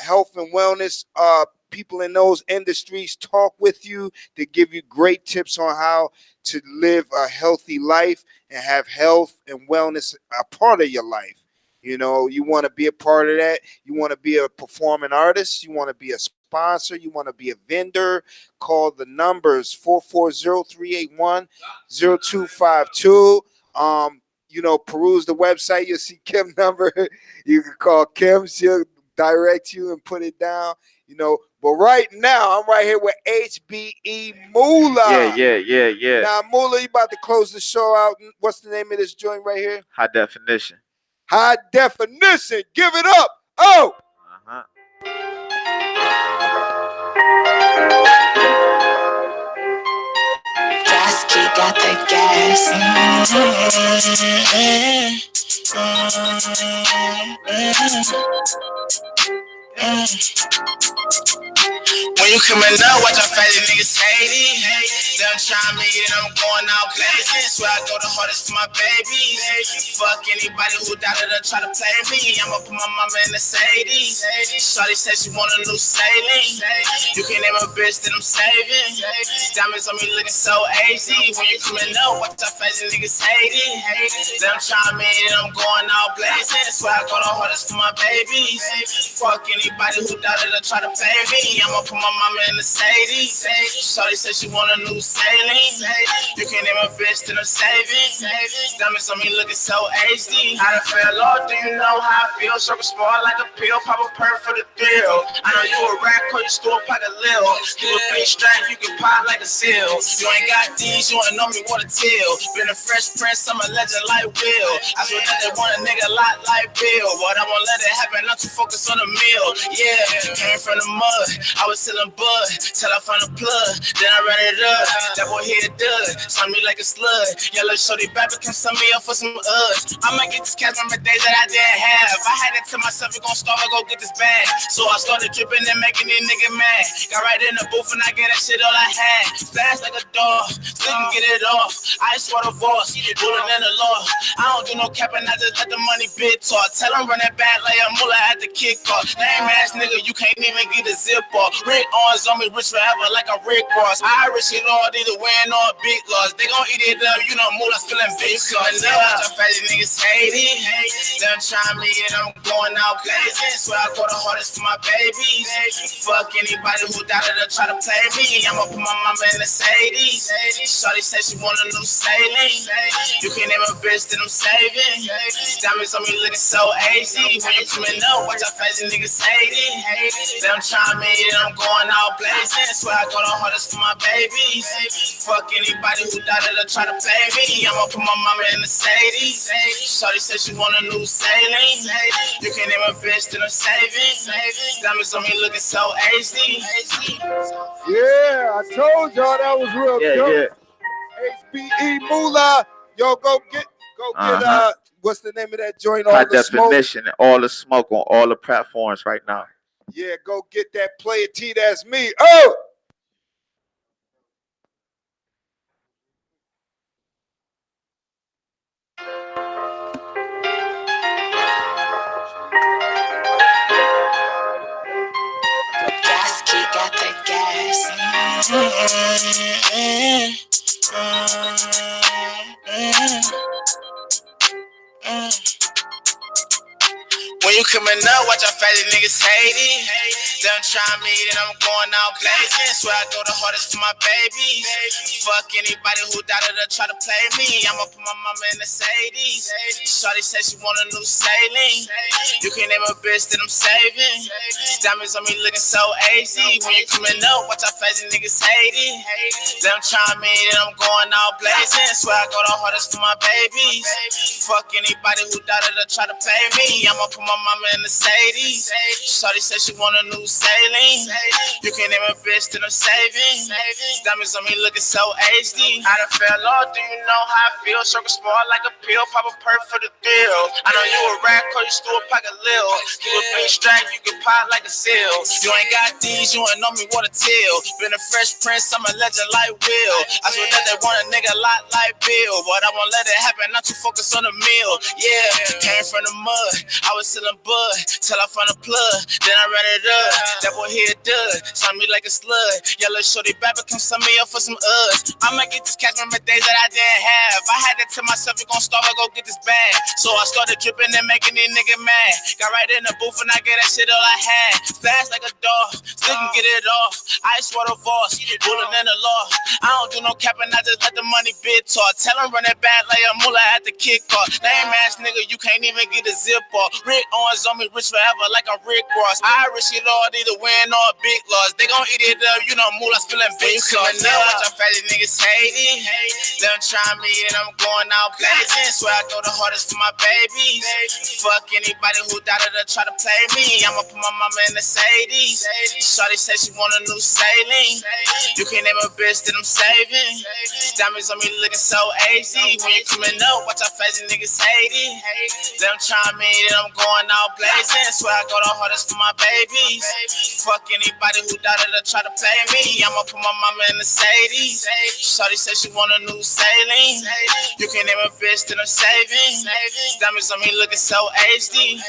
health and wellness people in those industries talk with you to give you great tips on how to live a healthy life and have health and wellness a part of your life. You know, you want to be a part of that. You want to be a performing artist. You want to be a sponsor. You want to be a vendor. Call the numbers 440-381-0252. You know, peruse the website. You'll see Kim's number. You can call Kim. She'll direct you and put it down. You know, but right now I'm right here with HBE Moolah. Yeah. Now, Moolah, you about to close the show out. What's the name of this joint right here? High definition. High definition. Give it up. Oh. Drasky got the gas. When you coming up, watch how fast these niggas hate it. Them trying me and I'm going out blazing. Swear I go the hardest for my babies. Fuck anybody who doubted or try to play me. I'ma put my mama in the Mercedes. Shawty said she want a new sailing. You can name a bitch that I'm saving. Diamonds on me looking so easy. When you coming up, watch how fast these niggas hate it. Them trying me and I'm going out blazing. Swear I go the hardest for my babies. Fuck anybody who doubted or try to play me. I'ma put my mama in the Mercedes. Shawty said she want a new sailing. You can't name a bitch that I'm saving. Diamonds on me looking so HD. I done fell off, do you know how I feel? Circle small like a pill, pop a perk for the thrill. I know you a rat, call you store pocket lil. You a big strength, you can pop like a seal. You ain't got these, you ain't know me what to tell. Been a fresh prince, I'm a legend like Will. I swear that they want a nigga lot like Bill, but I won't let it happen, I'm too focused on the meal. Yeah, came from the mud, I was selling bud till I found a plug. Then I ran it up. That boy here dud. Saw me like a slug. Yellow shorty back, come sum me up for some uds. I might get this cash, remember days that I didn't have. I had to tell myself, you gon' start, I go get this bag. So I started dripping and making these niggas mad. Got right in the booth and I get that shit all I had. Fast like a dog, still can get it off. Ice water boss, ruling in the law. I don't do no capping, I just let the money bid talk. Tell him run it back like a mullah at the kickoff. Lame ass nigga, you can't even get a zip off. Rick arms on me, rich forever like a Rick Ross. Irish it all, either win or big loss. They gon' eat it up, you know, Moolah's feeling big sauce. Watch how fast these niggas hate it. Them trying me and I'm going out blazing. Swear I go the hardest for my babies. Fuck anybody who doubted or try to play me. I'ma put my mama in the Mercedes. Shawty said she want a new sailing. You can name a bitch that I'm saving. Diamonds on me looking so easy. When you coming up, watch how fast these niggas hate it. Them trying me and I'm going out blazing. Swear I go the hardest for my babies. Fuck anybody who doubted or try to play me. I'ma put my mama in the Mercedes. Shawty said she want a new sailing. You can name a bitch that I'm saving. Diamonds on me looking so HD. Yeah, I told y'all that was real dope. HBE Moolah. Yo, go get what's the name of that joint? All High the definition, smoke. all the smoke on all the platforms right now. Yeah, go get that Player T, that's me. Oh! When you coming up, watch our fatty niggas hate it. Done try me, then I'm going out blazing. Swear I go the hardest for my babies. Fuck anybody who doubted to try to play me. I'ma put my mama in the Mercedes. Shawty said she want a new sailing. You can name a bitch that I'm saving. Diamonds on me looking so easy. When you coming up, watch our fatty niggas hate it. Them try me, then I'm going out blazing. Swear I go the hardest for my babies. Fuck anybody who doubted to try to play me. I'ma put my mama in the Mercedes. Shawty said she want a new sailing. You can name a bitch that I'm saving. Diamonds on me looking so HD. I done fell off, do you know how I feel? Circle small like a pill, pop a perk for the deal. I know you a rat, call you still a pocket lil. You a big strike, you can pop like a seal. You ain't got these, you ain't know me what to tell. Been a fresh prince, I'm a legend like Will. I swear that they want a nigga lot like Bill, but I won't let it happen, not too focused on the meal. Yeah, came from the mud, I was selling bud, till I found a plug, then I ran it up. That boy here dud, saw me like a slug. Yellow shorty baby, come sum me up for some uds. I'ma get this cash, remember days that I didn't have. I had to tell myself, you gon' starve, I go get this bag. So I started dripping and making these niggas mad. Got right in the booth and I get that shit all I had. Fast like a dog, still can get it off. Ice water Voss, ruling in the law. I don't do no capping, I just let the money bid talk. Tell him run it back like a mullah at the kick off. Lame ass nigga, you can't even get a zip off. Rick Owens on me, rich forever like I'm Rick Ross. Irish, you Lord, either win or big loss. They gon' eat it up, you know, mullah spilling big sauce. Now watch our fatty niggas hate it. Them try me and I'm going out blazing. Swear I go the hardest for my babies. Fuck anybody who doubted to try to play me. I'ma put my mama in the Mercedes. Shawty said she want a new sailing. You can name a bitch that I'm saving. Diamonds on me looking so easy. When you coming up, watch our fatty niggas hate it. Them try me and I'm going out blazing. Swear I go the hardest for my babies. Fuck anybody who doubted to try to play me. I'ma put my mama in the Mercedes. Shawty said she want a new sailing. You can name a bitch that I'm saving. Diamonds on me looking so HD.